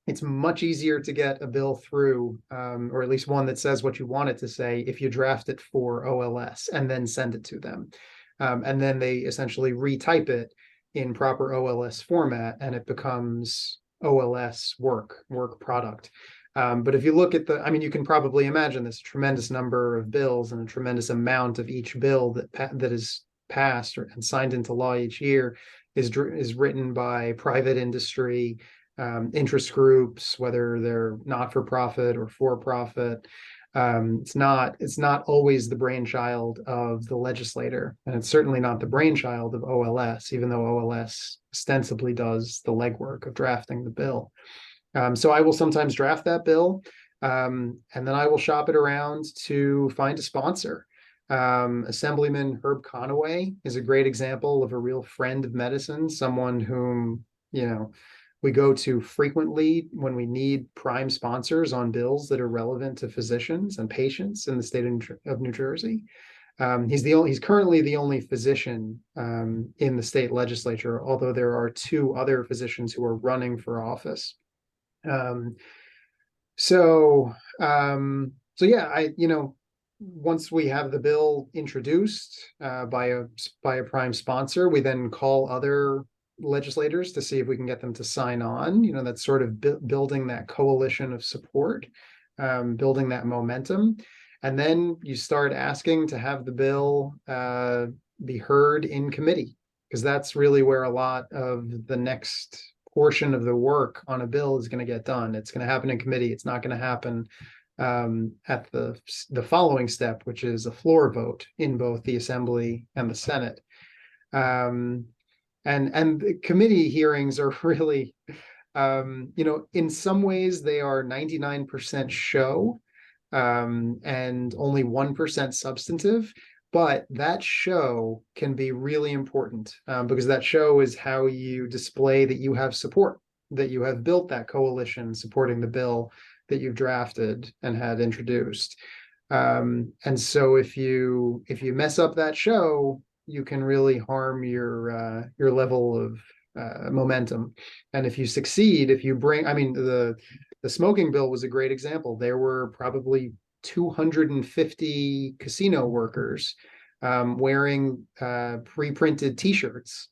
it's much easier to get a bill through, or at least one that says what you want it to say, if you draft it for OLS and then send it to them. And then they essentially retype it in proper OLS format, and it becomes OLS work product. But if you look at you can probably imagine this tremendous number of bills and a tremendous amount of each bill that is passed and signed into law each year is written by private industry, interest groups, whether they're not-for-profit or for-profit. It's not always the brainchild of the legislator, and it's certainly not the brainchild of OLS, even though OLS ostensibly does the legwork of drafting the bill. So I will sometimes draft that bill, and then I will shop it around to find a sponsor. Assemblyman Herb Conaway is a great example of a real friend of medicine, someone whom, we go to frequently when we need prime sponsors on bills that are relevant to physicians and patients in the state of New Jersey. He's currently the only physician in the state legislature, although there are two other physicians who are running for office. So yeah, once we have the bill introduced by a prime sponsor, we then call other legislators to see if we can get them to sign on. That's sort of building that coalition of support, building that momentum. And then you start asking to have the bill be heard in committee, because that's really where a lot of the next portion of the work on a bill is going to get done. It's going to happen in committee. It's not going to happen at the following step, which is a floor vote in both the Assembly and the Senate. And the committee hearings are really, in some ways they are 99% show and only 1% substantive. But that show can be really important because that show is how you display that you have support, that you have built that coalition supporting the bill that you've drafted and had introduced. And so if you mess up that show, you can really harm your level of momentum. And if you succeed, if you bring, the smoking bill was a great example. There were probably 250 casino workers wearing pre-printed T-shirts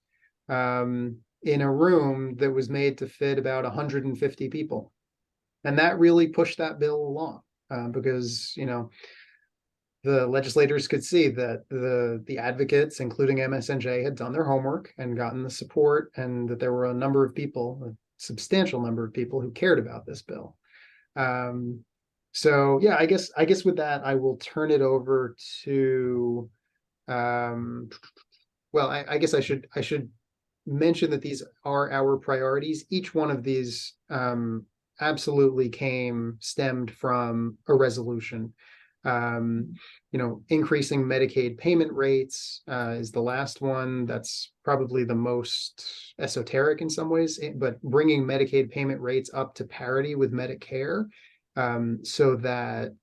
in a room that was made to fit about 150 people. And that really pushed that bill along because, you know, the legislators could see that the advocates, including MSNJ, had done their homework and gotten the support, and that there were a number of people, a substantial number of people, who cared about this bill. So yeah, I guess with that, I will turn it over to, well, I guess I should mention that these are our priorities. Each one of these absolutely stemmed from a resolution. You know, increasing Medicaid payment rates is the last one. That's probably the most esoteric in some ways, but bringing Medicaid payment rates up to parity with Medicare, so that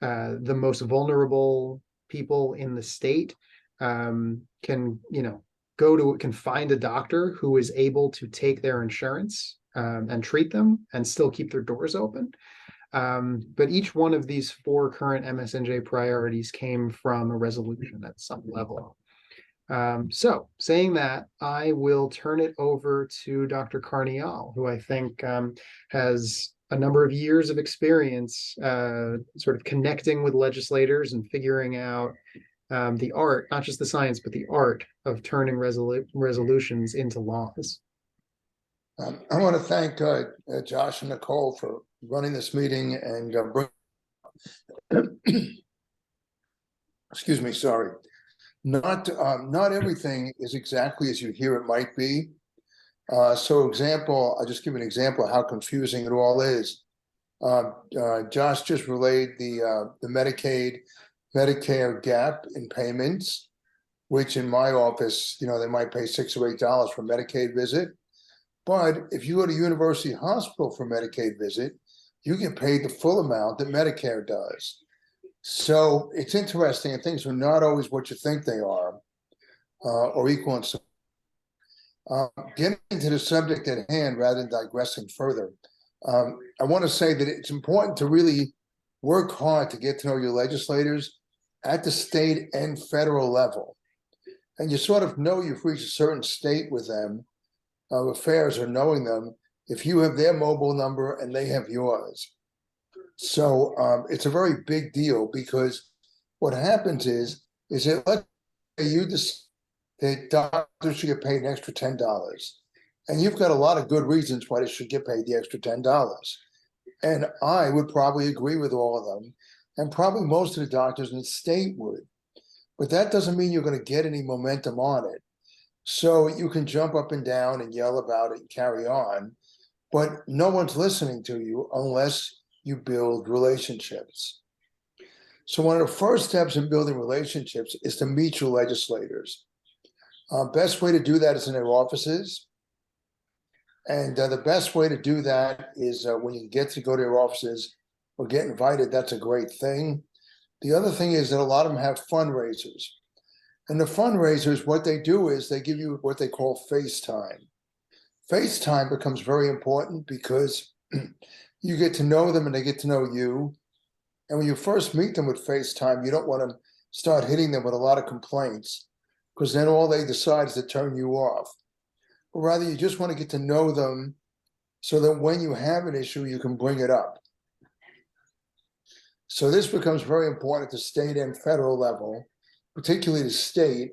the most vulnerable people in the state can, you know, can find a doctor who is able to take their insurance and treat them and still keep their doors open. But each one of these 4 current MSNJ priorities came from a resolution at some level. So saying that, I will turn it over to Dr. Carnial, who I think has a number of years of experience sort of connecting with legislators and figuring out the art, not just the science, but the art of turning resolutions into laws. I want to thank Josh and Nicole for running this meeting and excuse me, sorry. Not everything is exactly as you hear it might be. So example, I'll just give an example of how confusing it all is. Josh just relayed the Medicare gap in payments, which in my office, you know, they might pay $6 or $8 for a Medicaid visit. But if you go to University Hospital for Medicaid visit, you get paid the full amount that Medicare does. So it's interesting, and things are not always what you think they are, or equal in some. Getting to the subject at hand rather than digressing further, I want to say that it's important to really work hard to get to know your legislators at the state and federal level. And you sort of know you've reached a certain state with them, affairs, or knowing them, if you have their mobile number and they have yours. So it's a very big deal, because what happens is that let's say you decide that doctors should get paid an extra $10, and you've got a lot of good reasons why they should get paid the extra $10. And I would probably agree with all of them, and probably most of the doctors in the state would. But that doesn't mean you're going to get any momentum on it. So you can jump up and down and yell about it and carry on, but no one's listening to you unless you build relationships. So one of the first steps in building relationships is to meet your legislators. Best way to do that is in their offices. And the best way to do that is when you get to go to their offices or get invited, that's a great thing. The other thing is that a lot of them have fundraisers. And the fundraisers, what they do is they give you what they call FaceTime. FaceTime becomes very important because you get to know them and they get to know you. And when you first meet them with FaceTime, you don't want to start hitting them with a lot of complaints, because then all they decide is to turn you off. But rather, you just want to get to know them so that when you have an issue, you can bring it up. So this becomes very important at the state and federal level, particularly the state.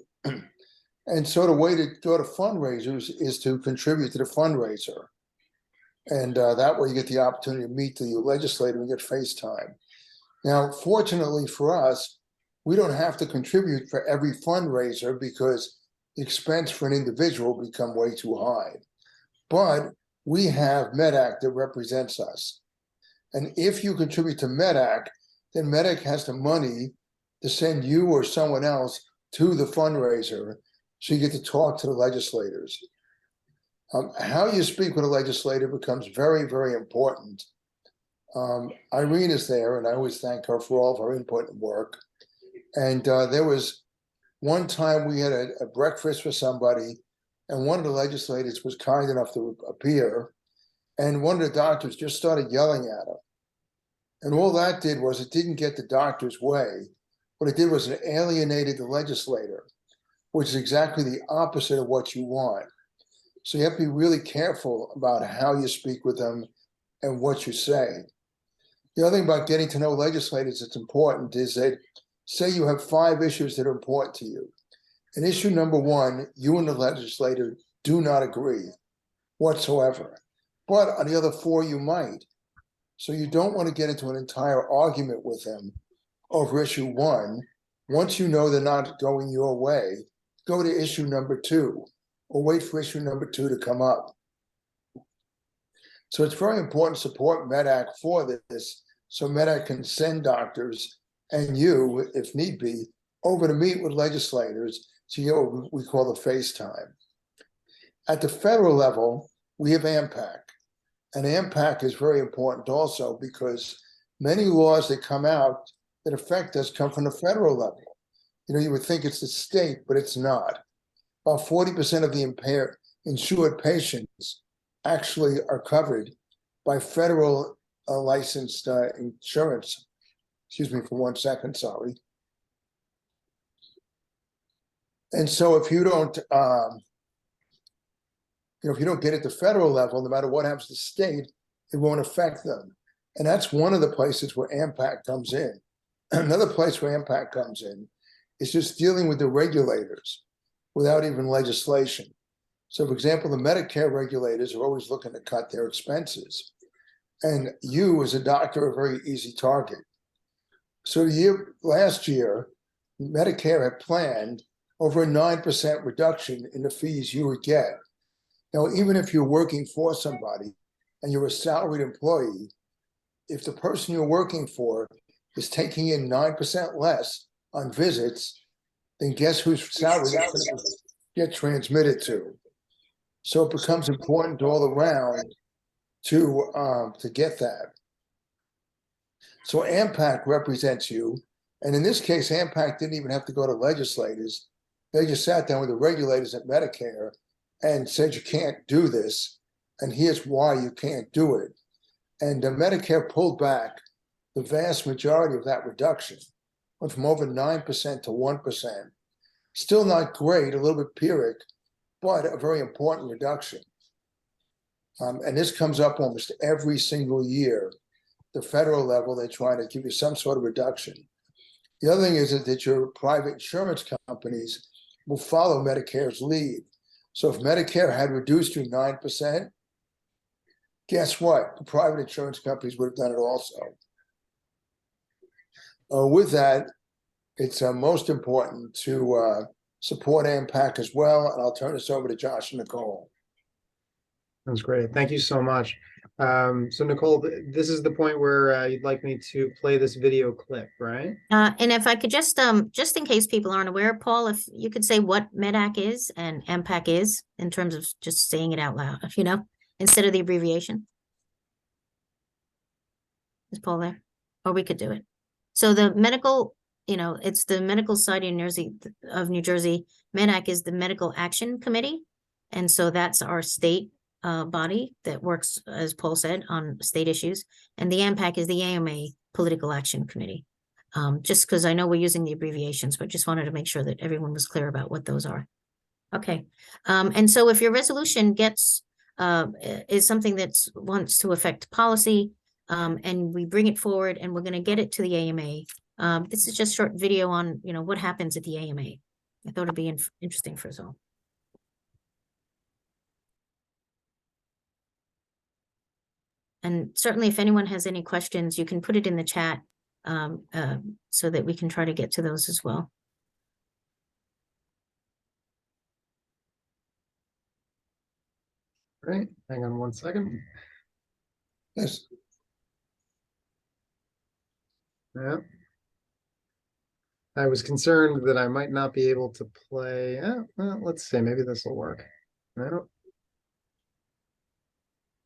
And so the way to go to fundraisers is to contribute to the fundraiser. And that way you get the opportunity to meet the legislator and get FaceTime. Now, fortunately for us, we don't have to contribute for every fundraiser because the expense for an individual become way too high. But we have MedAC that represents us. And if you contribute to MedAC, then MedAC has the money to send you or someone else to the fundraiser, so you get to talk to the legislators. How you speak with a legislator becomes very, very important. Irene is there, and I always thank her for all of her input and work. And there was one time we had a breakfast for somebody, and one of the legislators was kind enough to appear, and one of the doctors just started yelling at her. And all that did was it didn't get the doctor's way. What it did was it alienated the legislator, which is exactly the opposite of what you want. So you have to be really careful about how you speak with them and what you say. The other thing about getting to know legislators that's important is that, say you have 5 issues that are important to you. And issue number 1, you and the legislator do not agree whatsoever. But on the other 4, you might. So you don't want to get into an entire argument with them over issue 1. Once you know they're not going your way, go to issue number 2, or wait for issue number 2 to come up. So it's very important to support MedAC for this, so MedAC can send doctors and you, if need be, over to meet with legislators to get what we call the FaceTime. At the federal level, we have AMAPAC. And AMAPAC is very important also because many laws that come out that affect us come from the federal level. You know, you would think it's the state, but it's not. About 40% of the insured patients actually are covered by federal licensed insurance. Excuse me for 1 second, sorry. And so if you don't, if you don't get at the federal level, no matter what happens to the state, it won't affect them. And that's one of the places where AMAPAC comes in. Another place where AMAPAC comes in is just dealing with the regulators without even legislation. So, for example, the Medicare regulators are always looking to cut their expenses. And you, as a doctor, are a very easy target. So last year, Medicare had planned over a 9% reduction in the fees you would get. Now, even if you're working for somebody and you're a salaried employee, if the person you're working for is taking in 9% less on visits, then guess whose salary that's going to get transmitted to? So it becomes important all around to get that. So AMAPAC represents you, and in this case, AMAPAC didn't even have to go to legislators. They just sat down with the regulators at Medicare and said, you can't do this, and here's why you can't do it. And Medicare pulled back the vast majority of that reduction, went from over 9% to 1%. Still not great, a little bit Pyrrhic, but a very important reduction. And this comes up almost every single year. The federal level, they try to give you some sort of reduction. The other thing is that your private insurance companies will follow Medicare's lead. So if Medicare had reduced you 9%, guess what? The private insurance companies would have done it also. With that, it's most important to support AMAPAC as well. And I'll turn this over to Josh and Nicole. That's great. Thank you so much. So Nicole, this is the point where you'd like me to play this video clip, right? And if I could just in case people aren't aware, Paul, if you could say what MedAC is and AMAPAC is in terms of just saying it out loud, instead of the abbreviation. Is Paul there? Or we could do it. So the medical, it's the Medical Society of New Jersey. MedAC is the Medical Action Committee. And so that's our state body that works, as Paul said, on state issues. And the AMAPAC is the AMA Political Action Committee. Just because I know we're using the abbreviations, but just wanted to make sure that everyone was clear about what those are. Okay. And so if your resolution is something that wants to affect policy, and we bring it forward and we're going to get it to the AMA. This is just a short video on, what happens at the AMA. I thought it'd be interesting for us all. And certainly if anyone has any questions, you can put it in the chat so that we can try to get to those as well. Great. Hang on 1 second. Yes. Yeah. I was concerned that I might not be able to play. Well, let's see. Maybe this will work. No.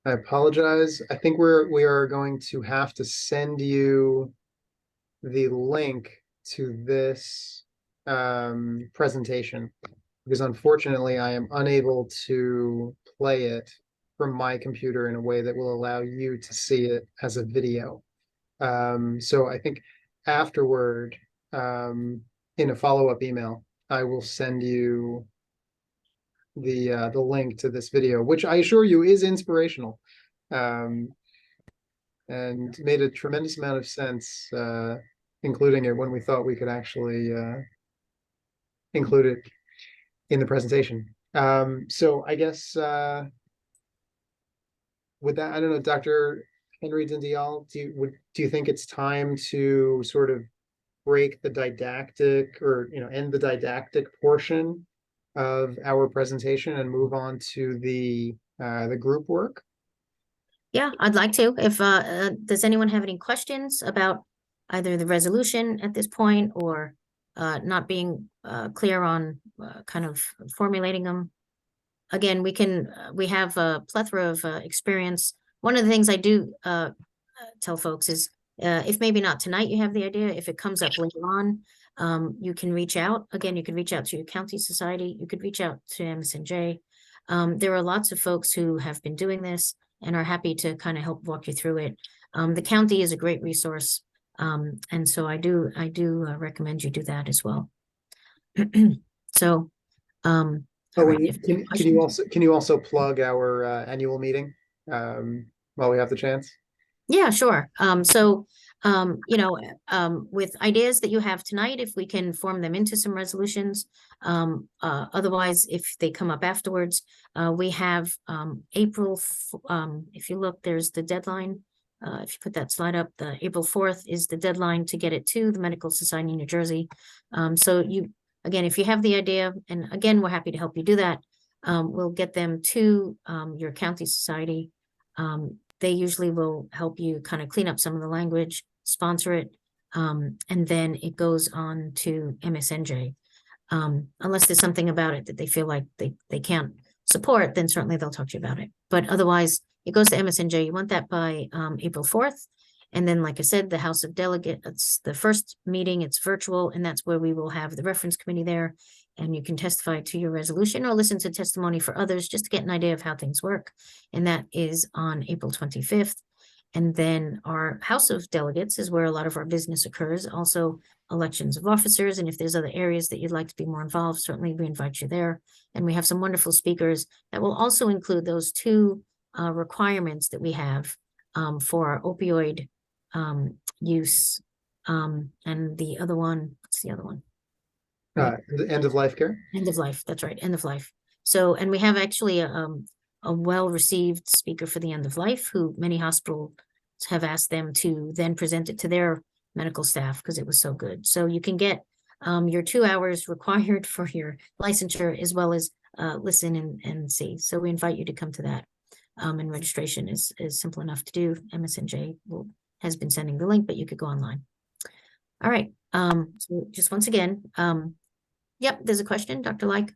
I apologize. I think we are going to have to send you the link to this presentation because unfortunately I am unable to play it from my computer in a way that will allow you to see it as a video. So I think afterward, in a follow-up email, I will send you the link to this video, which I assure you is inspirational. and made a tremendous amount of sense, including it when we thought we could actually include it in the presentation. So I guess with that, I don't know, Dr. Henry Dindial, do you think it's time to sort of break the didactic, or end the didactic portion of our presentation and move on to the group work? Yeah, I'd like to. If does anyone have any questions about either the resolution at this point, or not being clear on kind of formulating them? Again, we have a plethora of experience. One of the things I do tell folks is, if maybe not tonight you have the idea, if it comes up later on, you can reach out. Again, you can reach out to your county society, you could reach out to MSNJ. There are lots of folks who have been doing this and are happy to kind of help walk you through it. The county is a great resource, and so I do recommend you do that as well. So, all right, if there are can you also plug our annual meeting while we have the chance? Yeah, sure. With ideas that you have tonight, if we can form them into some resolutions, otherwise, if they come up afterwards, we have April, if you look, there's the deadline. If you put that slide up, the April 4th is the deadline to get it to the Medical Society in New Jersey. Again, if you have the idea, and again, we're happy to help you do that, we'll get them to your county society. They usually will help you kind of clean up some of the language, sponsor it, and then it goes on to MSNJ. Unless there's something about it that they feel like they can't support, then certainly they'll talk to you about it. But otherwise, it goes to MSNJ. You want that by April 4th. And then, like I said, the House of Delegates, the first meeting, it's virtual, and that's where we will have the reference committee there. And you can testify to your resolution or listen to testimony for others just to get an idea of how things work. And that is on April 25th. And then our House of Delegates is where a lot of our business occurs, also elections of officers. And if there's other areas that you'd like to be more involved, certainly we invite you there. And we have some wonderful speakers that will also include those two requirements that we have for our opioid use. And the other one, what's the other one? The end of life care. End of life. That's right. End of life. So, and we have actually a well-received speaker for the end of life, who many hospitals have asked them to then present it to their medical staff because it was so good. So you can get your 2 hours required for your licensure, as well as listen and see. So we invite you to come to that. And registration is simple enough to do. MSNJ has been sending the link, but you could go online. All right. So just once again, yep, there's a question, Dr. Like.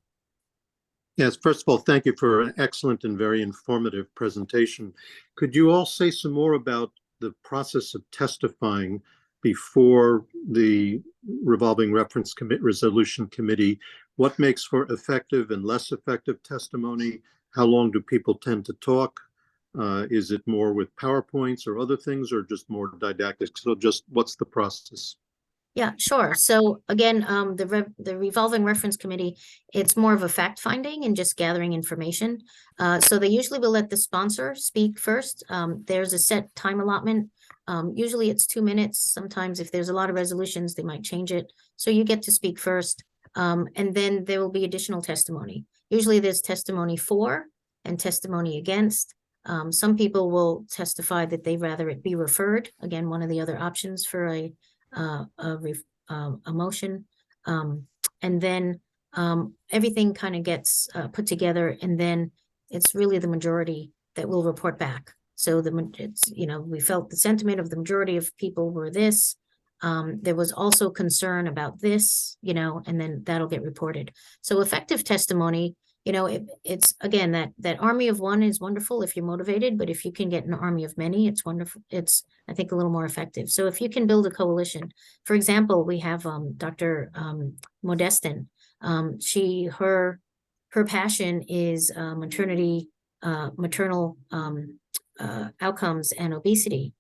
Yes, first of all, thank you for an excellent and very informative presentation. Could you all say some more about the process of testifying before the revolving reference resolution committee? What makes for effective and less effective testimony? How long do people tend to talk? Is it more with PowerPoints or other things, or just more didactic? So just what's the process? Yeah, sure. So again, the revolving reference committee, it's more of a fact finding and just gathering information. So they usually will let the sponsor speak first. There's a set time allotment. Usually it's 2 minutes. Sometimes if there's a lot of resolutions, they might change it. So you get to speak first. And then there will be additional testimony. Usually there's testimony for and testimony against. Some people will testify that they rather it be referred. Again, one of the other options for a motion, and then everything kind of gets put together, and then it's really the majority that will report back. So we felt the sentiment of the majority of people were this. There was also concern about this, and then that'll get reported. So effective testimony, it's again that army of one is wonderful if you're motivated, but if you can get an army of many, it's wonderful. It's, I think, a little more effective. So if you can build a coalition, for example, we have Dr. Modestin. Her passion is maternal outcomes and obesity,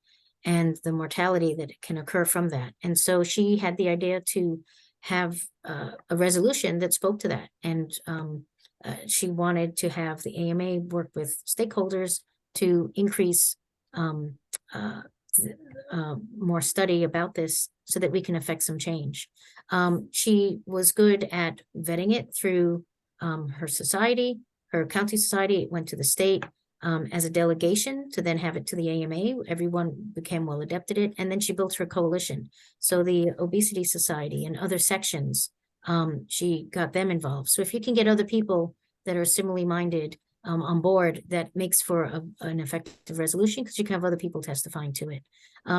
and the mortality that can occur from that. And so she had the idea to have a resolution that spoke to that. And she wanted to have the AMA work with stakeholders to increase more study about this so that we can affect some change. She was good at vetting it through her society, her county society. It went to the state as a delegation to then have it to the AMA. Everyone became well adept at it. And then she built her coalition. So the Obesity Society and other sections, she got them involved. So if you can get other people that are similarly minded on board, that makes for an effective resolution, because you can have other people testifying to it.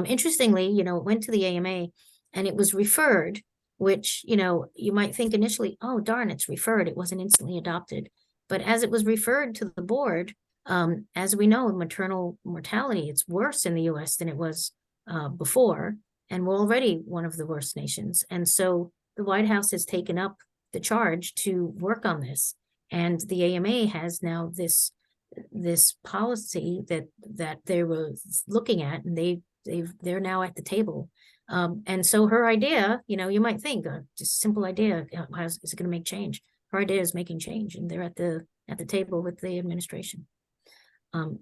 Interestingly, you know, it went to the AMA and it was referred, which, you know, you might think initially, oh, darn, it's referred. It wasn't instantly adopted. But as it was referred to the board, as we know, maternal mortality, it's worse in the US than it was before. And we're already one of the worst nations. And so the White House has taken up the charge to work on this. And the AMA has now this policy that they were looking at, and they're now at the table. And so her idea, you know, you might think just a simple idea, how is it going to make change? Her idea is making change, and they're at the table with the administration.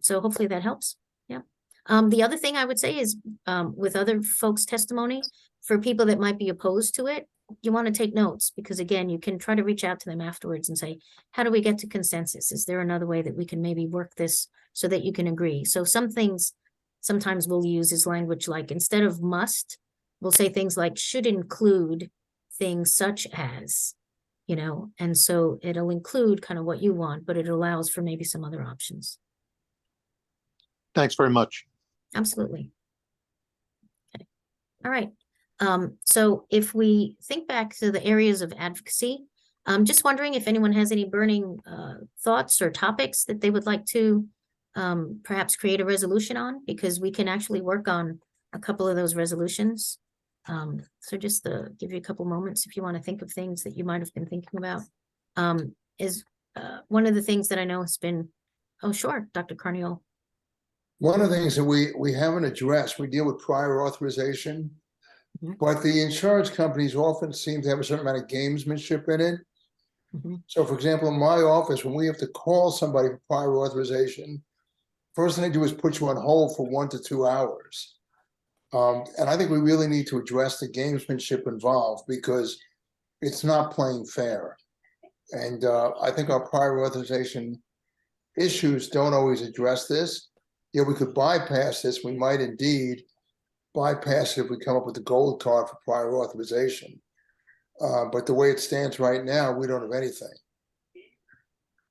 So hopefully that helps. Yeah. The other thing I would say is with other folks' testimony, for people that might be opposed to it, you want to take notes, because again, you can try to reach out to them afterwards and say, how do we get to consensus? Is there another way that we can maybe work this so that you can agree? So some things sometimes we'll use is language like, instead of must, we'll say things like should include things such as, you know, and so it'll include kind of what you want, but it allows for maybe some other options. Thanks very much. Absolutely. Okay. All right. So if we think back to the areas of advocacy, I'm just wondering if anyone has any burning thoughts or topics that they would like to perhaps create a resolution on, because we can actually work on a couple of those resolutions. So just to give you a couple moments if you want to think of things that you might have been thinking about. Is one of the things that I know has been, oh sure, Dr. Carniol. One of the things that we haven't addressed, we deal with prior authorization, but the insurance companies often seem to have a certain amount of gamesmanship in it. So for example, in my office, when we have to call somebody for prior authorization, first thing they do is put you on hold for 1 to 2 hours. And I think we really need to address the gamesmanship involved, because it's not playing fair. And I think our prior authorization issues don't always address this. Yeah, we could bypass this. We might indeed bypass it if we come up with the gold card for prior authorization. But the way it stands right now, we don't have anything.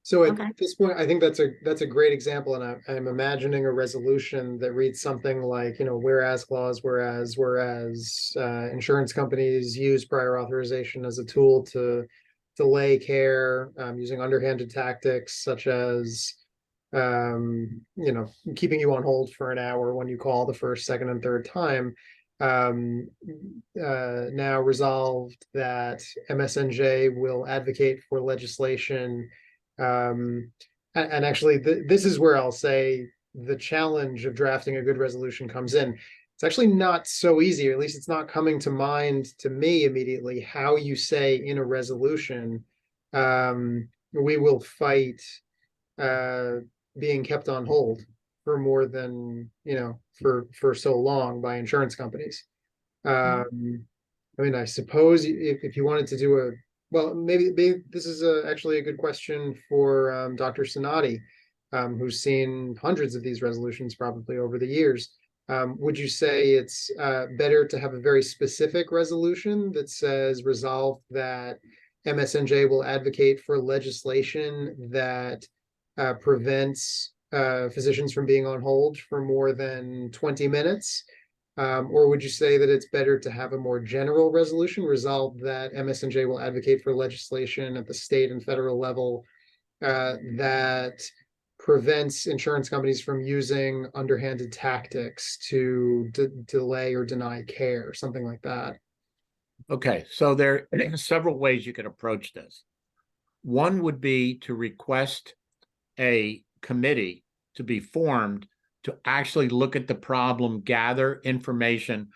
So at this point, I think that's a great example, and I'm imagining a resolution that reads something like, you know, whereas clause, whereas insurance companies use prior authorization as a tool to delay care using underhanded tactics such as you know, keeping you on hold for an hour when you call the first, second, and third time. Now resolved that MSNJ will advocate for legislation. And actually, this is where I'll say the challenge of drafting a good resolution comes in. It's actually not so easy, or at least it's not coming to mind to me immediately, how you say in a resolution, we will fight being kept on hold for more than, you know, for so long by insurance companies. I mean, I suppose if you wanted to do well, maybe this is actually a good question for Dr. Sonati, who's seen hundreds of these resolutions probably over the years. Would you say it's better to have a very specific resolution that says resolved that MSNJ will advocate for legislation that prevents physicians from being on hold for more than 20 minutes? Or would you say that it's better to have a more general resolution, resolved that MSNJ will advocate for legislation at the state and federal level that prevents insurance companies from using underhanded tactics to delay or deny care, something like that? Okay, so there are several ways you can approach this. One would be to request a committee to be formed to actually look at the problem, gather information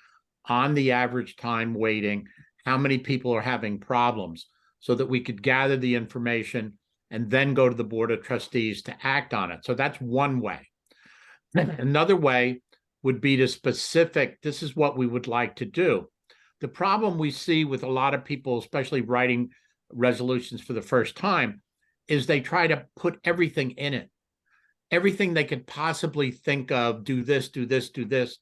on the average time waiting, how many people are having problems, so that we could gather the information and then go to the Board of Trustees to act on it. So that's one way. Another way would be to specific, this is what we would like to do. The problem we see with a lot of people, especially writing resolutions for the first time, is they try to put everything in it. Everything they could possibly think of, do this, do this, do this.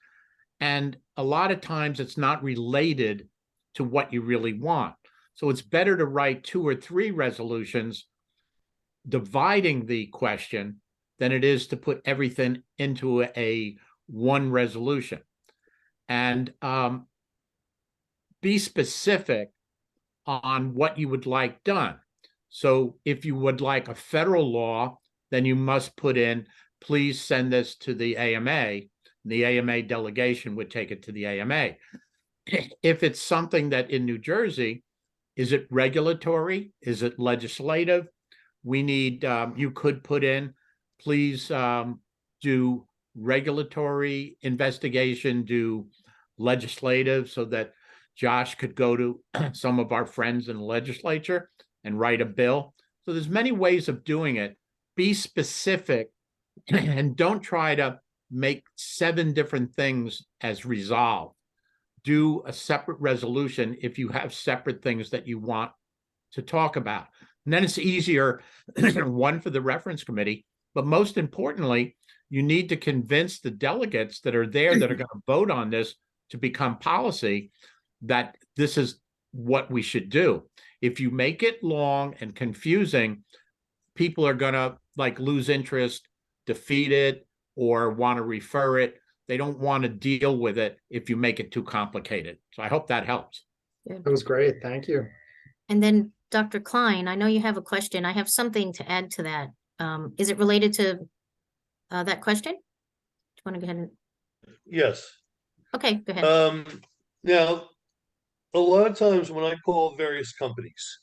And a lot of times it's not related to what you really want. So it's better to write 2 or 3 resolutions dividing the question than it is to put everything into a one resolution. And be specific on what you would like done. So if you would like a federal law, then you must put in, please send this to the AMA. The AMA delegation would take it to the AMA. If it's something that in New Jersey, is it regulatory? Is it legislative? We need, you could put in, please do regulatory investigation, do legislative, so that Josh could go to some of our friends in the legislature and write a bill. So there's many ways of doing it. Be specific and don't try to make 7 different things as resolved. Do a separate resolution if you have separate things that you want to talk about. And then it's easier, one, for the reference committee, but most importantly, you need to convince the delegates that are there that are going to vote on this to become policy that this is what we should do. If you make it long and confusing, people are going to lose interest, defeat it, or want to refer it. They don't want to deal with it if you make it too complicated. So I hope that helps. That was great. Thank you. And then Dr. Klein, I know you have a question. I have something to add to that. Is it related to that question? Do you want to go ahead and? Yes. Okay, go ahead. Now, a lot of times when I call various companies,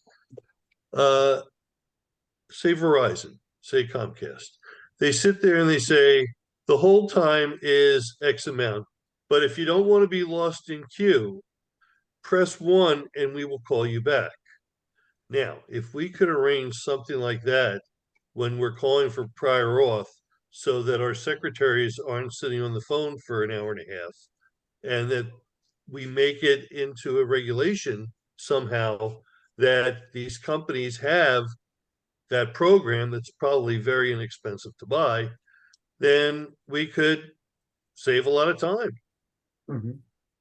say Verizon, say Comcast, they sit there and they say, the hold time is X amount, but if you don't want to be lost in queue, press 1 and we will call you back. Now, if we could arrange something like that when we're calling for prior auth, so that our secretaries aren't sitting on the phone for an hour and a half, and that we make it into a regulation somehow that these companies have that program that's probably very inexpensive to buy, then we could save a lot of time. Mm-hmm.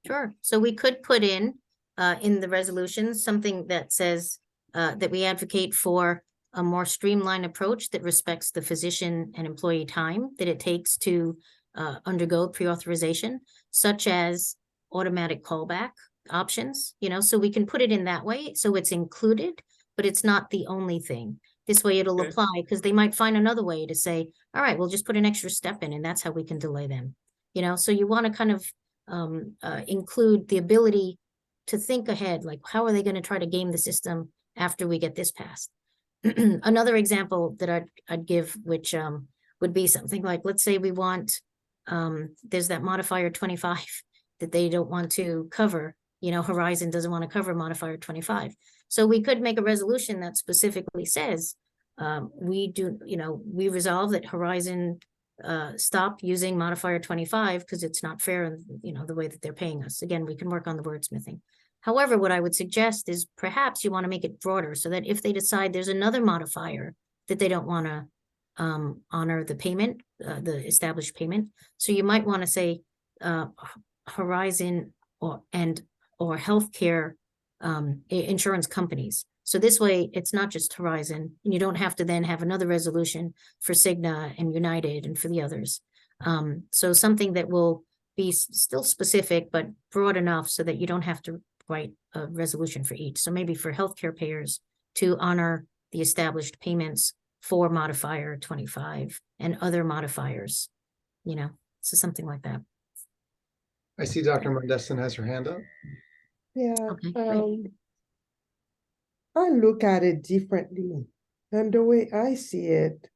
Sure. So we could put in the resolution something that says that we advocate for a more streamlined approach that respects the physician and employee time that it takes to undergo pre-authorization, such as automatic callback options, so we can put it in that way. So it's included, but it's not the only thing. This way it'll Okay. apply, because they might find another way to say, all right, we'll just put an extra step in and that's how we can delay them. So you want to kind of include the ability to think ahead, like how are they going to try to game the system after we get this passed? Another example that I'd give, which would be something like, let's say we want, there's that modifier 25 that they don't want to cover, Horizon doesn't want to cover modifier 25. So we could make a resolution that specifically says, we resolve that Horizon stop using modifier 25 because it's not fair in, the way that they're paying us. Again, we can work on the wordsmithing. However, what I would suggest is perhaps you want to make it broader so that if they decide there's another modifier that they don't want to honor the payment, the established payment. So you might want to say Horizon or healthcare insurance companies. So this way it's not just Horizon, and you don't have to then have another resolution for Cigna and United and for the others. So something that will be still specific, but broad enough so that you don't have to write a resolution for each. So maybe for healthcare payers to honor the established payments for modifier 25 and other modifiers, so something like that. I see Dr. Mundestin has her hand up. Yeah, Okay, great. I look at it differently. And the way I see it,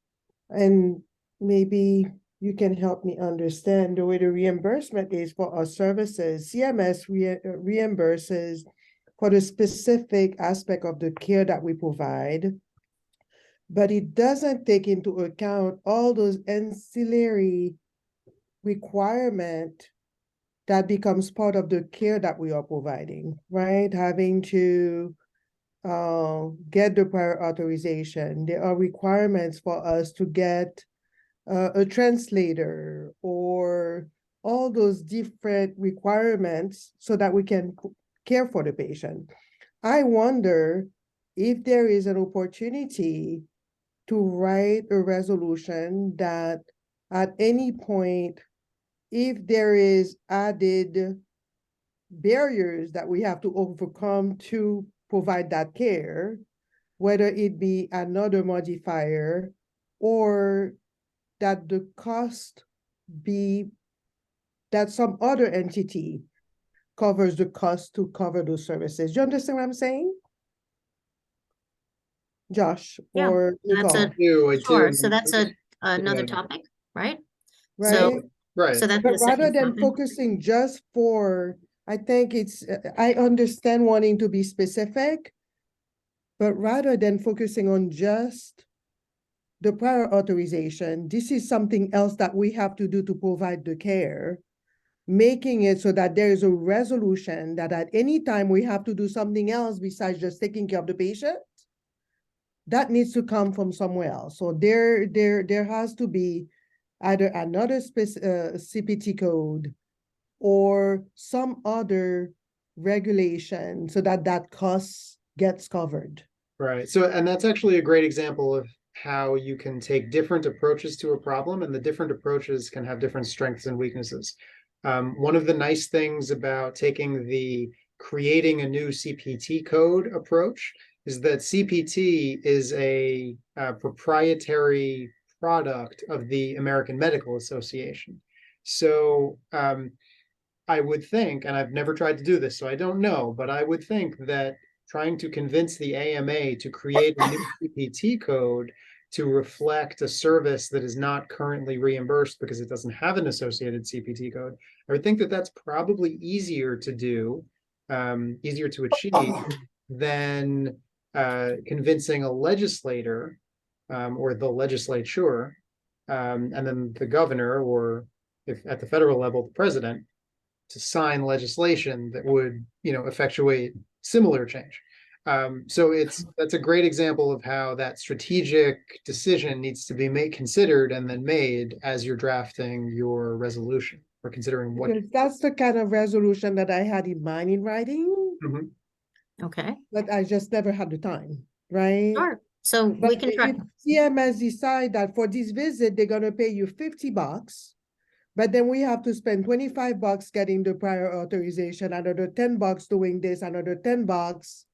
and maybe you can help me understand the way the reimbursement is for our services. CMS reimburses for the specific aspect of the care that we provide, but it doesn't take into account all those ancillary requirement that becomes part of the care that we are providing, right? Having to get the prior authorization. There are requirements for us to get a translator or all those different requirements so that we can care for the patient. I wonder if there is an opportunity to write a resolution that at any point, if there is added barriers that we have to overcome to provide that care, whether it be another modifier or that the cost be that some other entity covers the cost to cover those services. Do you understand what I'm saying? Josh Yeah, or that's a- Nicole, I do. Sure, and so that's another Yeah. topic, right? right? So, Right. so that's But the rather second than topic. focusing just for, I think it's, I understand wanting to be specific, but rather than focusing on just the prior authorization, this is something else that we have to do to provide the care, making it so that there is a resolution that at any time we have to do something else besides just taking care of the patient, that needs to come from somewhere else. So there has to be either another CPT code or some other regulation so that that cost gets covered. Right. So, and that's actually a great example of how you can take different approaches to a problem, and the different approaches can have different strengths and weaknesses. One of the nice things about taking the creating a new CPT code approach is that CPT is a proprietary product of the American Medical Association. So I would think, and I've never tried to do this, so I don't know, but I would think that trying to convince the AMA to create a new CPT code to reflect a service that is not currently reimbursed because it doesn't have an associated CPT code, I would think that that's probably easier to do, easier to achieve than convincing a legislator or the legislature, and then the governor, or if at the federal level, the president, to sign legislation that would, effectuate similar change. So that's a great example of how that strategic decision needs to be considered and then made as you're drafting your resolution or considering what. Because that's the kind of resolution that I had in mind in writing, Mhm. Okay, but I just never had the time, right? sure. So we But can try. if CMS decide that for this visit, they're gonna pay you $50, but then we have to spend $25 getting the prior authorization, another $10 doing this, another $10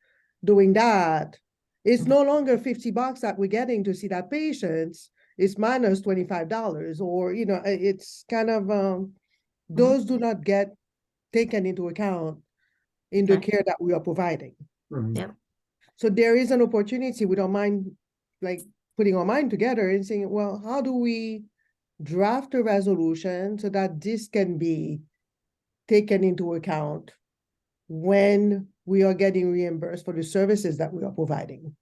doing that. It's no longer $50 that we're getting to see that patient. It's minus $25, or it's kind of those do not get taken into account in the Okay. care that we are providing. Mhm. Yep. So there is an opportunity. We don't mind like putting our mind together and saying, well, how do we draft a resolution so that this can be taken into account when we are getting reimbursed for the services that we are providing?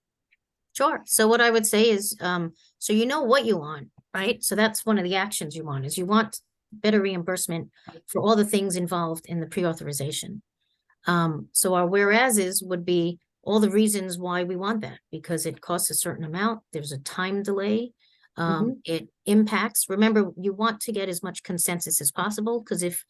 Sure. So what I would say is, so you know what you want, right? So that's one of the actions you want, is you want better reimbursement for all the things involved in the pre-authorization. So our whereases would be all the reasons why we want that, because it costs a certain amount, there's a time delay, it impacts. Remember, you want to get as much consensus as possible, because if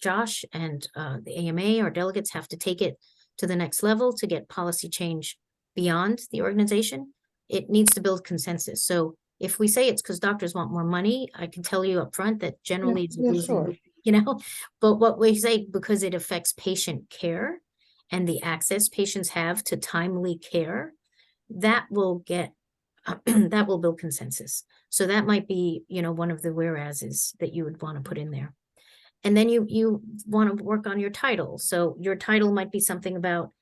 Josh and the AMA or delegates have to take it to the next level to get policy change beyond the organization, it needs to build consensus. So if we say it's because doctors want more money, I can tell you up front that generally it's Yeah, losing, sure. but what we say, because it affects patient care and the access patients have to timely care, that will get that will build consensus. So that might be, one of the whereases that you would want to put in there. And then you want to work on your title. So your title might be something about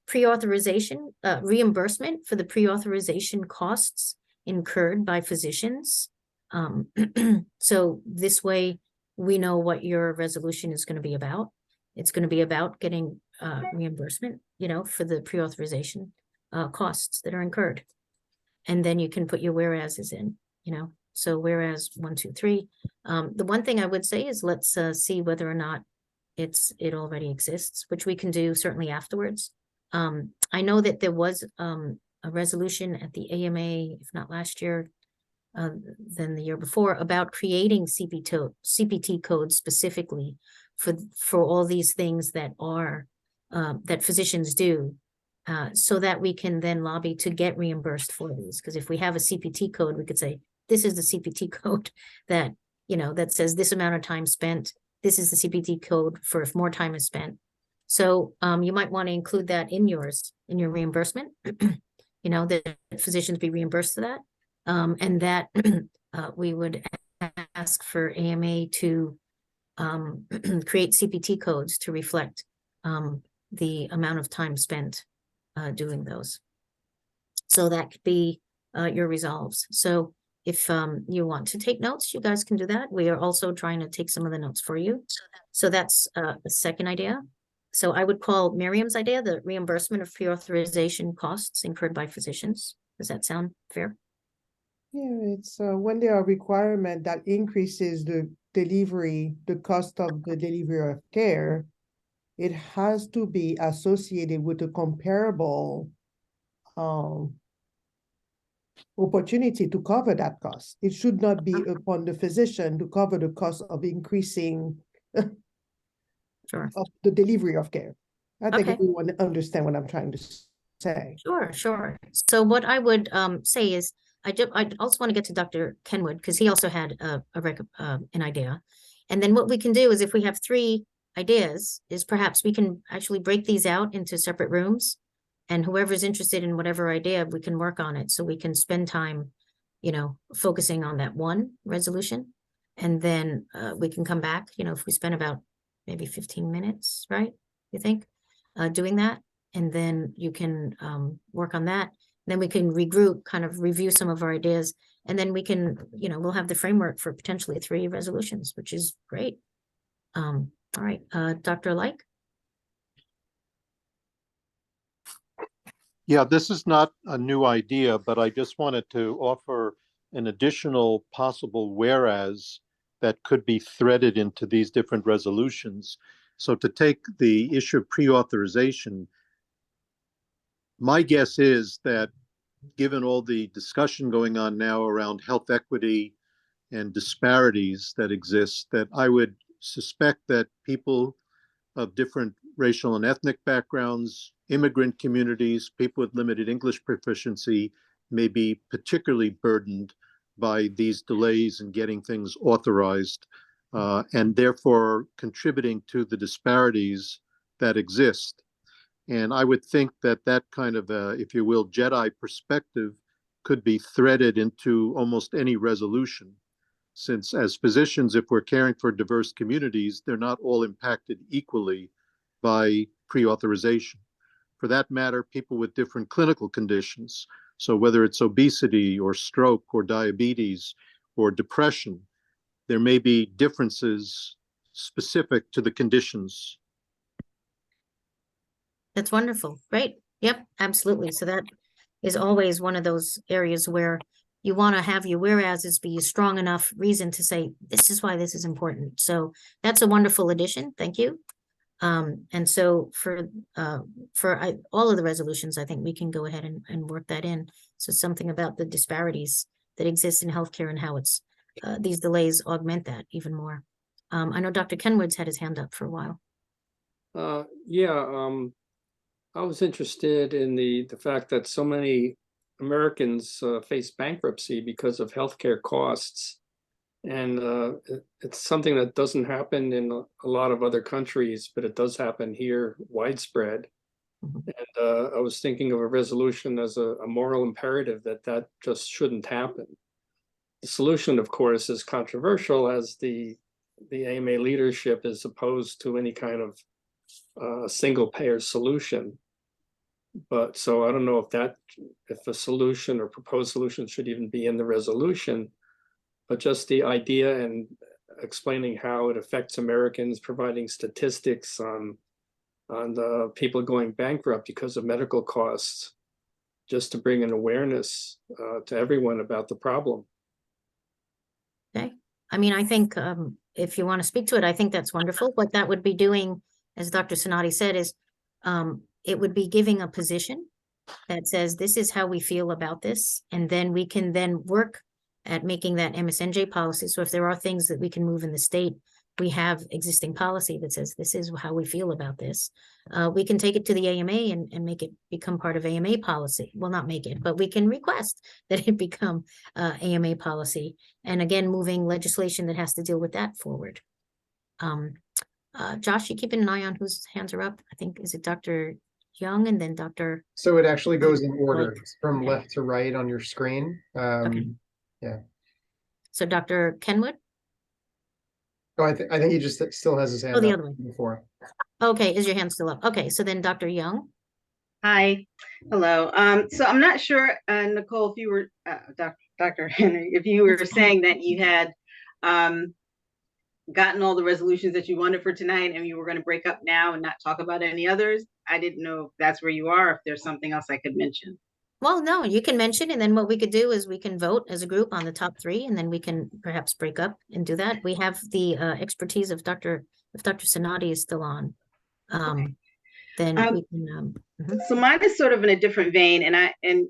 pre-authorization, reimbursement for the pre-authorization costs incurred by physicians. So this way we know what your resolution is going to be about. It's going to be about getting reimbursement, for the pre-authorization costs that are incurred. And then you can put your whereases in, So whereas 1, 2, 3, the one thing I would say is let's see whether or not it already exists, which we can do certainly afterwards. I know that there was a resolution at the AMA, if not last year, then the year before, about creating CPT codes specifically for all these things that are that physicians do, so that we can then lobby to get reimbursed for these. Because if we have a CPT code, we could say, this is the CPT code that, you know, that says this amount of time spent. This is the CPT code for if more time is spent. So you might want to include that in your reimbursement, you know, that physicians be reimbursed for that. And that we would ask for AMA to create CPT codes to reflect the amount of time spent doing those. So that could be your resolves. So if you want to take notes, you guys can do that. We are also trying to take some of the notes for you. So that's the second idea. So I would call Miriam's idea the reimbursement of pre-authorization costs incurred by physicians. Does that sound fair? Yeah, it's when there are requirement that increases the cost of the delivery of care, it has to be associated with a comparable opportunity to cover that cost. It should not be upon the physician to cover the cost of increasing Sure. of the delivery of care. I think Okay. everyone understand what I'm trying to say. Sure, sure. So what I would say is, I also want to get to Dr. Kenwood because he also had an idea. And then what we can do is if we have 3 ideas, is perhaps we can actually break these out into separate rooms, and whoever's interested in whatever idea, we can work on it. So we can spend time, you know, focusing on that one resolution. And then we can come back, you know, if we spend about maybe 15 minutes, right? You think, doing that? And then you can work on that. Then we can regroup, kind of review some of our ideas, and then we can, you know, we'll have the framework for potentially 3 resolutions, which is great. All right, Dr. Like. Yeah, this is not a new idea, but I just wanted to offer an additional possible whereas that could be threaded into these different resolutions. So to take the issue of pre-authorization, my guess is that given all the discussion going on now around health equity and disparities that exist, that I would suspect that people of different racial and ethnic backgrounds, immigrant communities, people with limited English proficiency may be particularly burdened by these delays in getting things authorized, and therefore contributing to the disparities that exist. And I would think that that kind of, if you will, Jedi perspective could be threaded into almost any resolution. Since as physicians, if we're caring for diverse communities, they're not all impacted equally by pre-authorization. For that matter, people with different clinical conditions, so whether it's obesity or stroke or diabetes or depression, there may be differences specific to the conditions. That's wonderful. Great. Yep, absolutely. So that is always one of those areas where you want to have your whereases be a strong enough reason to say, this is why this is important. So that's a wonderful addition. Thank you. And so for all of the resolutions, I think we can go ahead and work that in. So something about the disparities that exist in healthcare and how it's these delays augment that even more. I know Dr. Kenwood's had his hand up for a while. I was interested in the fact that so many Americans face bankruptcy because of healthcare costs. And it's something that doesn't happen in a lot of other countries, but it does happen here widespread. And I was thinking of a resolution as a moral imperative that just shouldn't happen. The solution, of course, is controversial, as the AMA leadership is opposed to any kind of single payer solution. But so I don't know if a solution or proposed solution should even be in the resolution, but just the idea and explaining how it affects Americans, providing statistics on the people going bankrupt because of medical costs, just to bring an awareness to everyone about the problem. I mean, I think if you want to speak to it, I think that's wonderful. What that would be doing, as Dr. Sonati said, is it would be giving a position that says, this is how we feel about this. And then we can then work at making that MSNJ policy. So if there are things that we can move in the state, we have existing policy that says, this is how we feel about this. We can take it to the AMA and make it become part of AMA policy. Well, not make it, but we can request that it become AMA policy. And again, moving legislation that has to deal with that forward. Josh, you keeping an eye on whose hands are up? I think, is it Dr. Young and then Dr. So it actually goes in order. Blake. It's from Okay. left to right on your screen. Okay. Yeah. So Dr. Kenwood? Oh, I think he just still has his hand the up other way. before. Okay, is your hand still up? Okay, so then Dr. Young? Hi, hello. So I'm not sure, Nicole, if you were, Dr. Henry, if you were saying that you had gotten all the resolutions that you wanted for tonight and you were going to break up now and not talk about any others. I didn't know if that's where you are, if there's something else I could mention. Well, no, you can mention, and then what we could do is we can vote as a group on the top three, and then we can perhaps break up and do that. We have the expertise of if Dr. Sonati is still on. Then we can. So mine is sort of in a different vein, and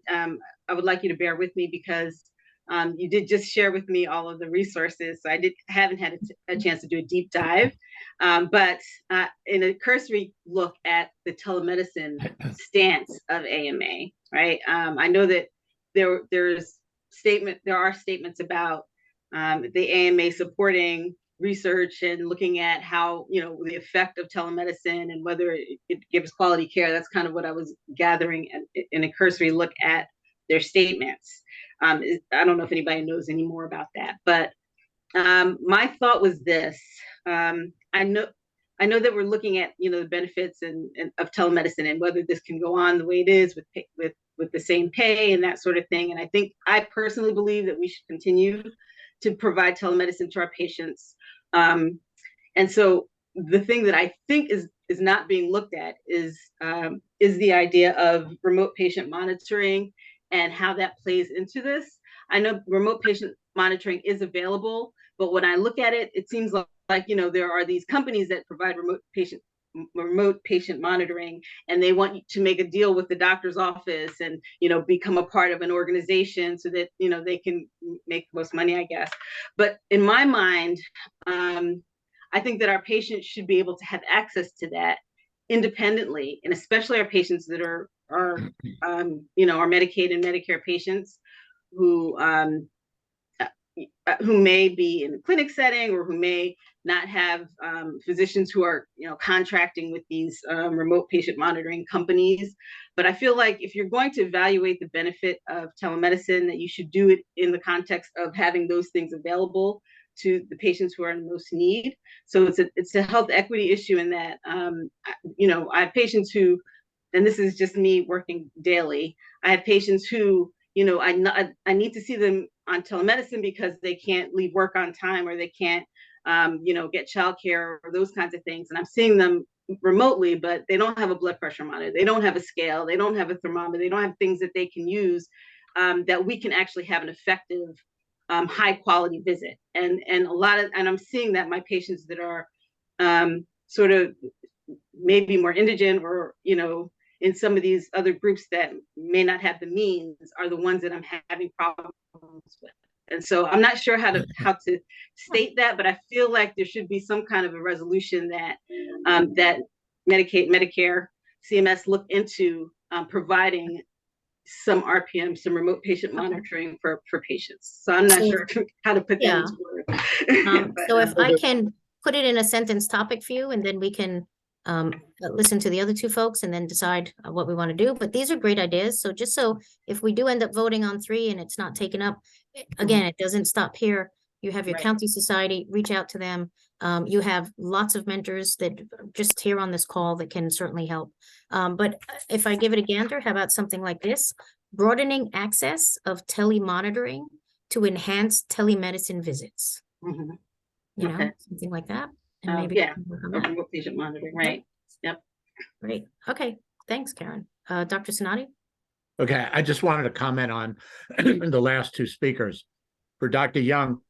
I would like you to bear with me because you did just share with me all of the resources. So I haven't had a chance to do a deep dive, but in a cursory look at the telemedicine stance of AMA, right? I know that there are statements about the AMA supporting research and looking at how, the effect of telemedicine and whether it gives quality care. That's kind of what I was gathering in a cursory look at their statements. I don't know if anybody knows any more about that, but my thought was this. I know that we're looking at, the benefits of telemedicine and whether this can go on the way it is with the same pay and that sort of thing. And I personally believe that we should continue to provide telemedicine to our patients. And so the thing that I think is not being looked at is the idea of remote patient monitoring and how that plays into this. I know remote patient monitoring is available, but when I look at it, it seems like there are these companies that provide remote patient monitoring, and they want you to make a deal with the doctor's office and become a part of an organization so that they can make the most money, I guess. But in my mind, I think that our patients should be able to have access to that independently, and especially our patients that are our Medicaid and Medicare patients who may be in a clinic setting or who may not have physicians who are contracting with these remote patient monitoring companies. But I feel like if you're going to evaluate the benefit of telemedicine, that you should do it in the context of having those things available to the patients who are in most need. So it's a health equity issue in that I have patients who, and this is just me working daily, I have patients who I need to see them on telemedicine because they can't leave work on time or they can't get childcare or those kinds of things. And I'm seeing them remotely, but they don't have a blood pressure monitor. They don't have a scale. They don't have a thermometer. They don't have things that they can use that we can actually have an effective, high quality visit. And I'm seeing that my patients that are sort of maybe more indigent or, in some of these other groups that may not have the means are the ones that I'm having problems with. And so I'm not sure how to state that, but I feel like there should be some kind of a resolution that that Medicaid, Medicare, CMS look into providing some RPM, some remote patient monitoring for patients. So I'm not sure how to put that into words. So if I can put it in a sentence topic for you, and then we can listen to the other two folks and then decide what we want to do. But these are great ideas. So just so if we do end up voting on 3 and it's not taken up, again, it doesn't stop here. You have your county society, reach out to them. You have lots of mentors that just here on this call that can certainly help. But if I give it a gander, how about something like this? Broadening access of telemonitoring to enhance telemedicine visits. Something like that. And maybe remote patient monitoring, right? Yep. Great. Okay. Thanks, Karen. Dr. Sonati? Okay, I just wanted to comment on the last two speakers. For Dr. Young,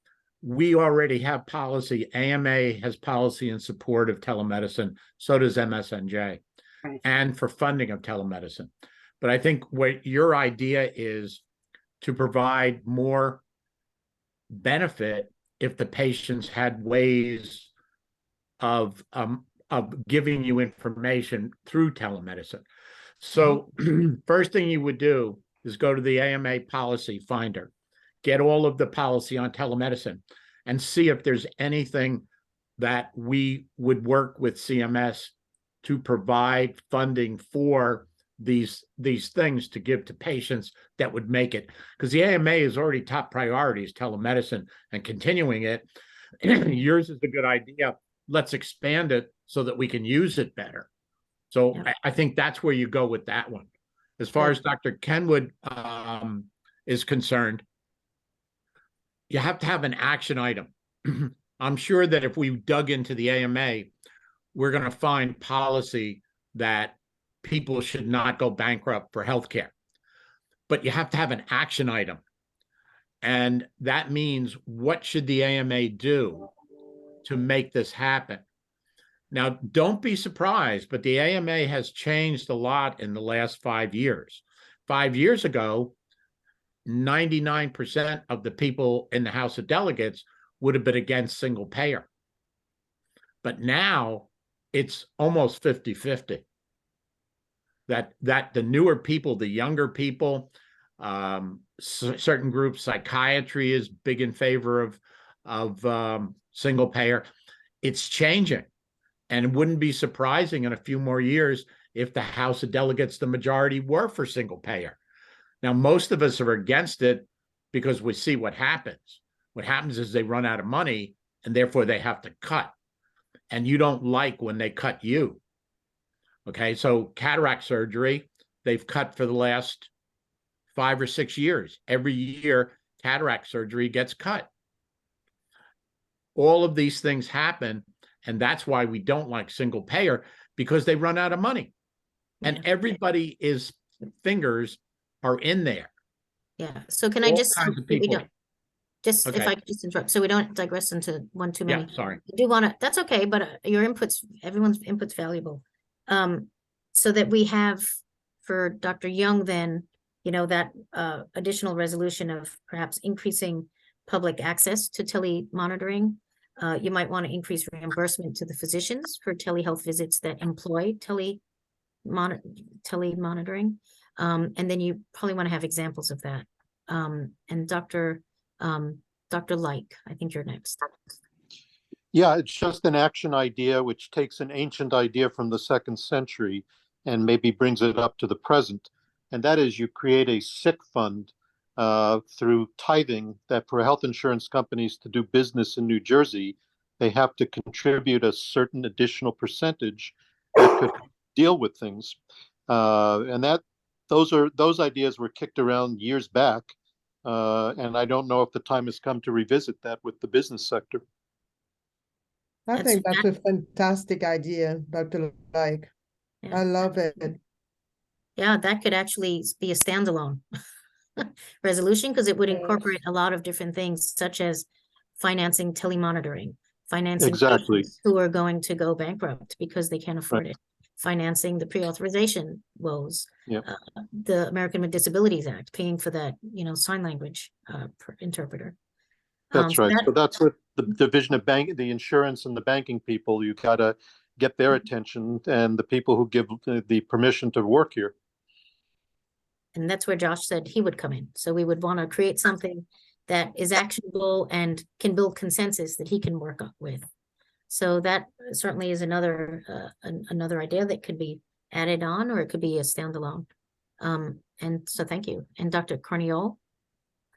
we already have policy. AMA has policy in support of telemedicine. So does MSNJ, Right. and for funding of telemedicine. But I think what your idea is to provide more benefit if the patients had ways of giving you information through telemedicine. So first thing you would do is go to the AMA policy finder, get all of the policy on telemedicine, and see if there's anything that we would work with CMS to provide funding for these things to give to patients that would make it. Because the AMA is already top priority is telemedicine and continuing it. Yours is a good idea. Let's expand it so that we can use it better. So Yeah. I think that's where you go with that one. As far Yeah. as Dr. Kenwood is concerned, you have to have an action item. I'm sure that if we dug into the AMA, we're going to find policy that people should not go bankrupt for healthcare. But you have to have an action item. And that means, what should the AMA do to make this happen? Now, don't be surprised, but the AMA has changed a lot in the last 5 years. 5 years ago, 99% of the people in the House of Delegates would have been against single payer. But now it's almost 50-50. That the newer people, the younger people, certain groups, psychiatry is big in favor of single payer. It's changing. And it wouldn't be surprising in a few more years if the House of Delegates, the majority, were for single payer. Now, most of us are against it because we see what happens. What happens is they run out of money, and therefore they have to cut. And you don't like when they cut you. Okay, so cataract surgery, they've cut for the last 5 or 6 years. Every year, cataract surgery gets cut. All of these things happen, and that's why we don't like single payer, because they run out of money. And Yeah. everybody's fingers are in there. Yeah, so can I All just, kinds of we people. don't, just if Okay. I could just interrupt, so we don't digress into one too many. Yeah, sorry. I do want to, that's okay, but your inputs, everyone's input's valuable. So that we have for Dr. Young, then, you know, that additional resolution of perhaps increasing public access to telemonitoring. You might want to increase reimbursement to the physicians for telehealth visits that employ telemonitoring. And then you probably want to have examples of that. And Dr. Like, I think you're next. Yeah, it's just an action idea which takes an ancient idea from the 2nd century and maybe brings it up to the present. And that is, you create a sick fund through tithing, that for health insurance companies to do business in New Jersey, they have to contribute a certain additional percentage that could deal with things. And those ideas were kicked around years back. And I don't know if the time has come to revisit that with the business sector. I think that's a fantastic idea, Dr. Like. Yeah. I love it. Yeah, that could actually be a standalone resolution, because it would Yes. incorporate a lot of different things, such as financing telemonitoring, financing Exactly. patients who are going to go bankrupt because they can't afford it, financing the pre-authorization woes, Yep. The American with Disabilities Act, paying for that, you know, sign language interpreter. That's right. So that's what the division of the insurance and the banking people, you gotta get their attention, and the people who give the permission to work here. And that's where Josh said he would come in. So we would want to create something that is actionable and can build consensus that he can work up with. So that certainly is another idea that could be added on, or it could be a standalone. And so thank you. And Dr. Corneol.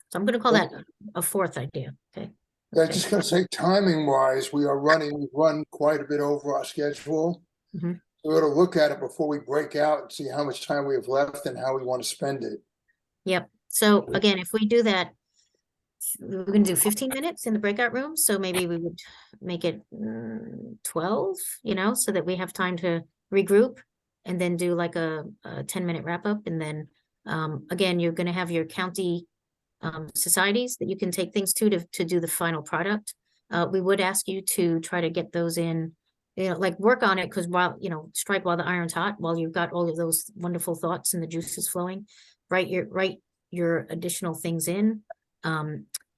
So I'm going to call that a 4th idea. Okay. Yeah, I just gonna say, timing wise, we've run quite a bit over our schedule. Mhm. We ought to look at it before we break out and see how much time we have left and how we want to spend it. Yep. So again, if we do that, we're going to do 15 minutes in the breakout room. So maybe we would make it 12, you know, so that we have time to regroup and then do like a 10-minute wrap up. And then again, you're going to have your county societies that you can take things to do the final product. We would ask you to try to get those in, like work on it, because while, strike while the iron's hot, while you've got all of those wonderful thoughts and the juices flowing, write your additional things in.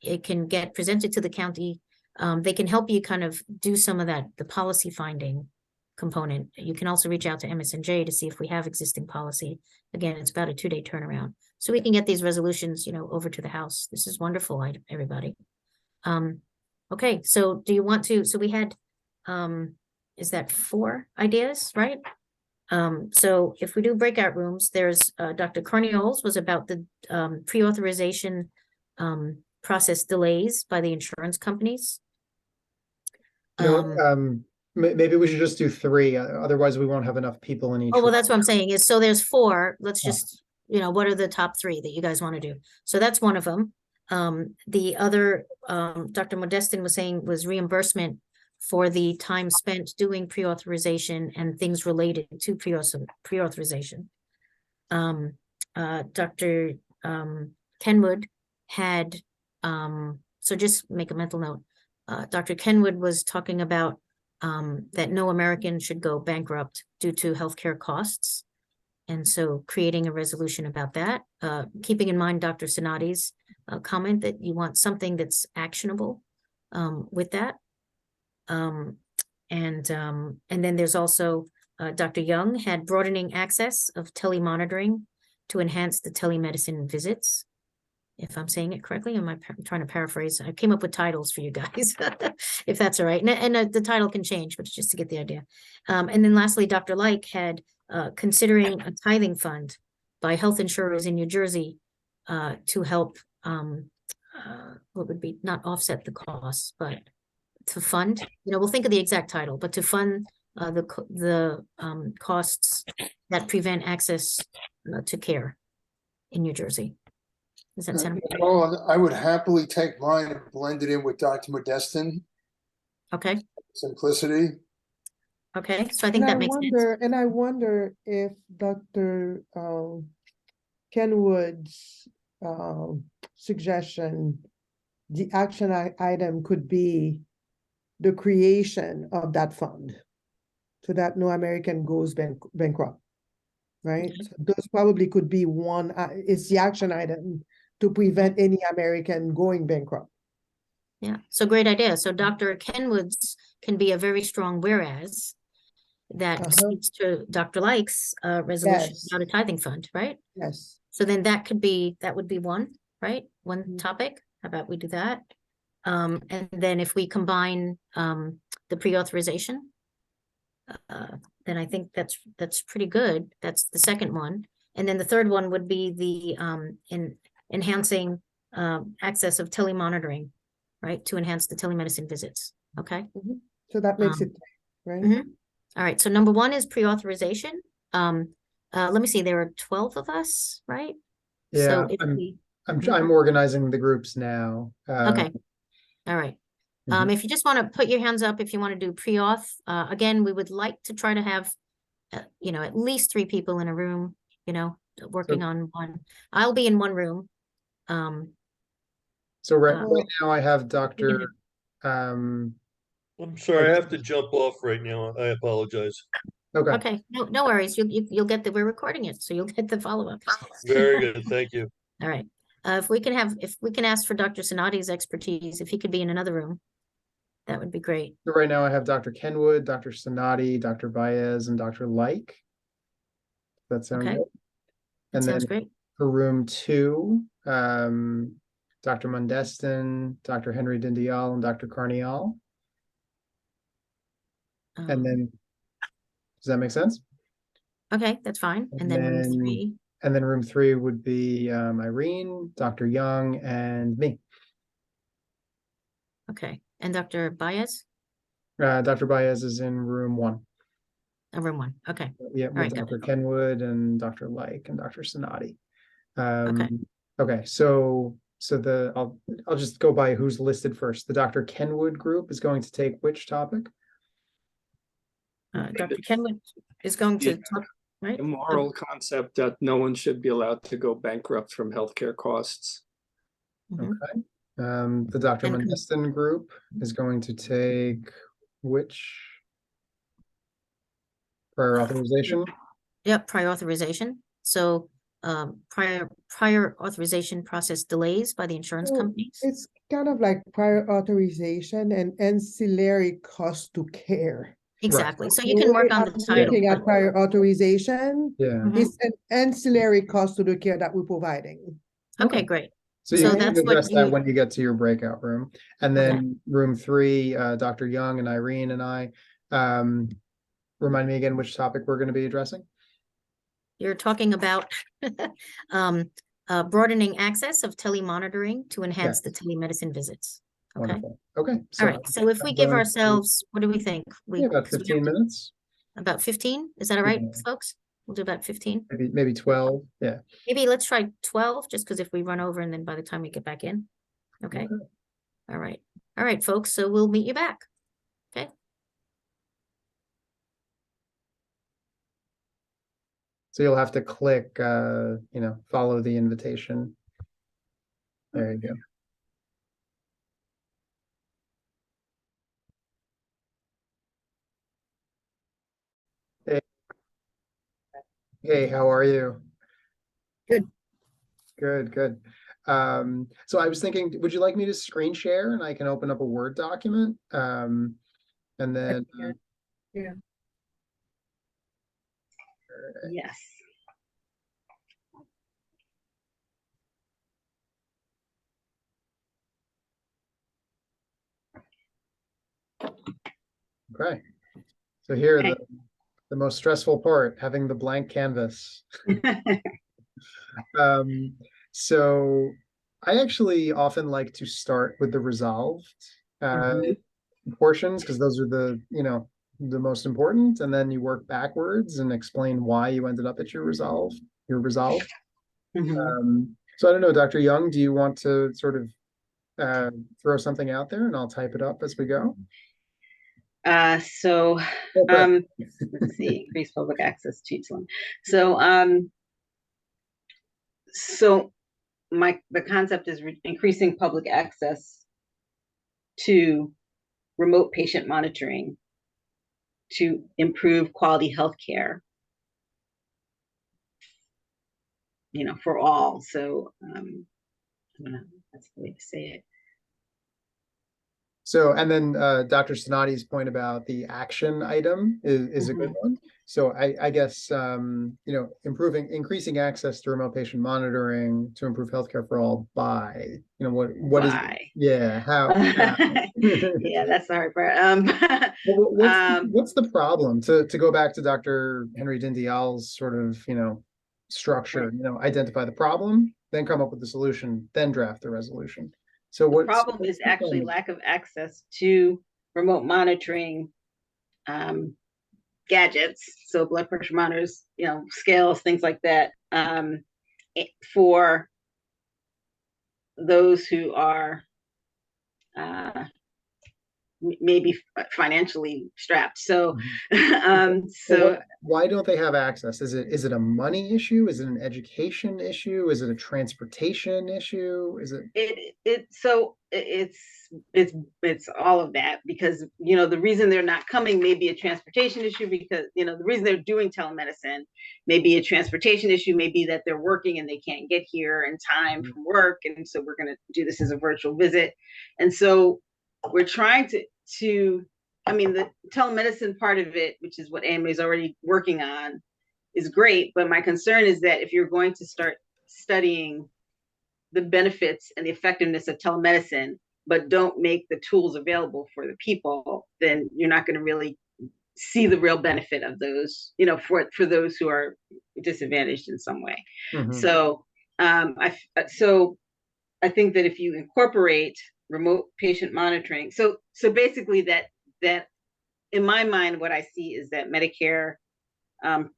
It can get presented to the county. They can help you kind of do some of that, the policy finding component. You can also reach out to MSNJ to see if we have existing policy. Again, it's about a 2-day turnaround. So we can get these resolutions, over to the House. This is wonderful, everybody. Okay, so do you want to, so we had, is that 4 ideas, right? So if we do breakout rooms, there's Dr. Carnioles was about the pre-authorization process delays by the insurance companies. Maybe we should just do 3, otherwise we won't have enough people in each. Oh, well, that's what I'm saying is, so there's 4. Let's just, what are the top 3 that you guys want to do? So that's one of them. The other, Dr. Modestin was saying was reimbursement for the time spent doing pre-authorization and things related to pre-authorization. Dr. Kenwood had, so just make a mental note. Dr. Kenwood was talking about that no American should go bankrupt due to healthcare costs. And so creating a resolution about that, keeping in mind Dr. Sonati's comment that you want something that's actionable with that. And then there's also Dr. Young had broadening access of telemonitoring to enhance the telemedicine visits. If I'm saying it correctly, I'm trying to paraphrase. I came up with titles for you guys, if that's all right. And the title can change, but just to get the idea. And then lastly, Dr. Like had considering a tithing fund by health insurers in New Jersey to help, what would be not offset the costs, but to fund, we'll think of the exact title, but to fund the costs that prevent access to care in New Jersey. Does that sound okay? Well, I would happily take mine and blend it in with Dr. Modestin. Okay. Simplicity. Okay, so I think that makes sense. And I wonder if Dr. Kenwood's suggestion, the action item could be the creation of that fund so that no American goes bankrupt, right? Okay. So those probably could be one, it's the action item to prevent any American going bankrupt. Yeah, so great idea. So Dr. Kenwood's can be a very strong whereas that speaks to Dr. Lake's resolution about a tithing fund, right? Yes. So then that would be one, right? One topic. How about we do that? And then if we combine the pre-authorization, then I think that's pretty good. That's the second one. And then the third one would be the enhancing access of telemonitoring, right? To enhance the telemedicine visits. Okay. So that makes it right. All right. So number 1 is pre-authorization. Let me see. There are 12 of us, right? Yeah, So I'm organizing the groups now. Okay. All right. If you just want to put your hands up, if you want to do pre-auth, again, we would like to try to have, at least 3 people in a room, working on one. I'll be in one room. So right now I have Dr. I'm sorry, I have to jump off right now. I apologize. Okay. Okay, no worries. You'll get we're recording it, so you'll get the follow-up. Very good, thank you. All right. If we can ask for Dr. Sonati's expertise, if he could be in another room, that would be great. So right now I have Dr. Kenwood, Dr. Sonati, Dr. Baez, and Dr. Like. That sounds Okay. good. That And sounds then great. for room 2, Dr. Mundestin, Dr. Henry Dindial, and Dr. Carnial. And then, does that make sense? Okay, that's fine. And then room 3. And then room 3 would be Irene, Dr. Young, and me. Okay. And Dr. Baez? Dr. Baez is in room 1. Room 1. Okay. Yeah, right, with Dr. Kenwood and Dr. Like and Dr. Sonati. Okay. So I'll just go by who's listed first. The Dr. Kenwood group is going to take which topic? Dr. Kenwood is going to talk, right? The moral concept that no one should be allowed to go bankrupt from healthcare costs. Mhm. Okay. The Dr. And- Monestin group is going to take which prior authorization? Yep, prior authorization. So prior authorization process delays by the insurance So companies. it's kind of like prior authorization and ancillary cost to care. Exactly. So The you can work way on the I'm title. looking but- at prior authorization, Yeah. Mhm. it's an ancillary cost to the care that we're providing. Okay, great. So So you can that's what address that you- when you get to your breakout room. And then room 3, Dr. Young and Irene and I, remind me again which topic we're going to be addressing. You're talking about broadening access of telemonitoring to enhance the telemedicine visits. Okay. Wonderful. Okay. All right. So if we I'm give going to- ourselves, what do we think? Yeah, about 'cause we 15 have to- minutes, About 15? Is that all right, Yeah. folks? We'll do about 15. maybe 12. Yeah. Maybe let's try 12, just because if we run over and then by the time we get back in. Okay. All right. All right, folks. So we'll meet you back. Okay. So you'll have to click, follow the invitation. There you go. Hey, how are you? Good. Good, good. So I was thinking, would you like me to screen share and I can open up a Word document? And then, Yes. okay. So here, Okay. the most stressful part, having the blank canvas. So I actually often like to start with the resolved portions because those are the most important, and then you work backwards and explain why you ended up at your resolve. Mhm. So I don't know, Dr. Young, do you want to sort of throw something out there and I'll type it up as we go? So Okay. let's see, increase public access to them. So the concept is increasing public access to remote patient monitoring to improve quality healthcare, for all. So that's the way to say it. So, and then Dr. Sonati's point about the action item is a good one. So I guess, increasing access to remote patient monitoring to improve healthcare for all by, what is, Why? yeah, how? Yeah, that's the hard part. What's the problem? To go back to Dr. Henry Dindial's sort of, structure, identify the problem, then come up with the solution, then draft the resolution. So the problem is actually lack of access to remote monitoring gadgets, so blood pressure monitors, scales, things like that, for those who are maybe financially strapped. So, Well, why don't they have access? Is it a money issue? Is it an education issue? Is it a transportation issue? Is it? It's all of that, because the reason they're not coming may be a transportation issue, because the reason they're doing telemedicine may be a transportation issue, may be that they're working and they can't get here in time from work, and so we're going to do this as a virtual visit. And so we're trying to the telemedicine part of it, which is what AMA is already working on, is great, but my concern is that if you're going to start studying the benefits and the effectiveness of telemedicine, but don't make the tools available for the people, then you're not going to really see the real benefit of those, for those who are disadvantaged in some way. So I think that if you incorporate remote patient monitoring, so basically that in my mind, what I see is that Medicare and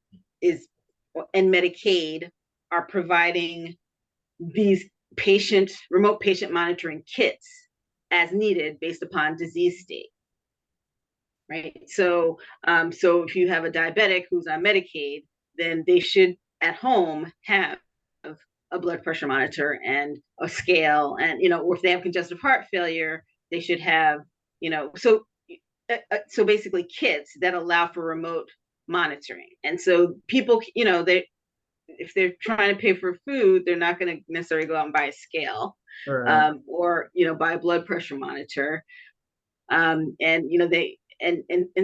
Medicaid are providing these remote patient monitoring kits as needed based upon disease state, right? So if you have a diabetic who's on Medicaid, then they should at home have a blood pressure monitor and a scale, and or if they have congestive heart failure, they should have, so basically kits that allow for remote monitoring. And so people, if they're trying to pay for food, they're not going to necessarily go out and buy a scale, Right. or buy a blood pressure monitor. And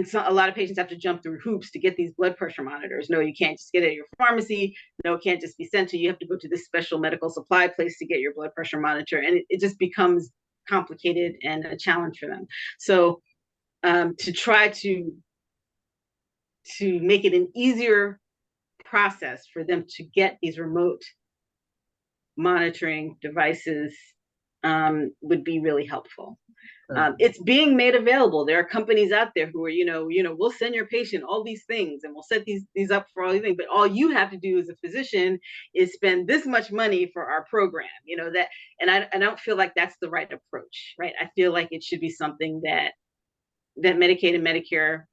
so a lot of patients have to jump through hoops to get these blood pressure monitors. No, you can't just get it at your pharmacy. No, it can't just be sent to you. You have to go to this special medical supply place to get your blood pressure monitor, and it just becomes complicated and a challenge for them. So to try to make it an easier process for them to get these remote monitoring devices would be really helpful. It's being made available. There are companies out there who are, we'll send your patient all these things and we'll set these up for all these things, but all you have to do as a physician is spend this much money for our program, that, and I don't feel like that's the right approach, right? I feel like it should be something that Medicaid and Medicare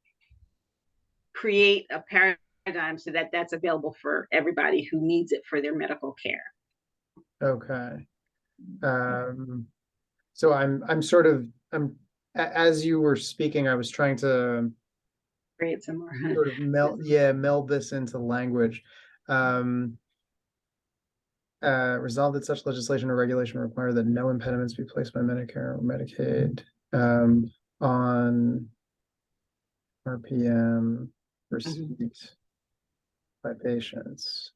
create a paradigm so that that's available for everybody who needs it for their medical care. Okay. So I'm as you were speaking, I was trying to Create some more sort of meld this into language. Resolve that such legislation or regulation require that no impediments be placed by Medicare or Medicaid on RPM receipts by patients.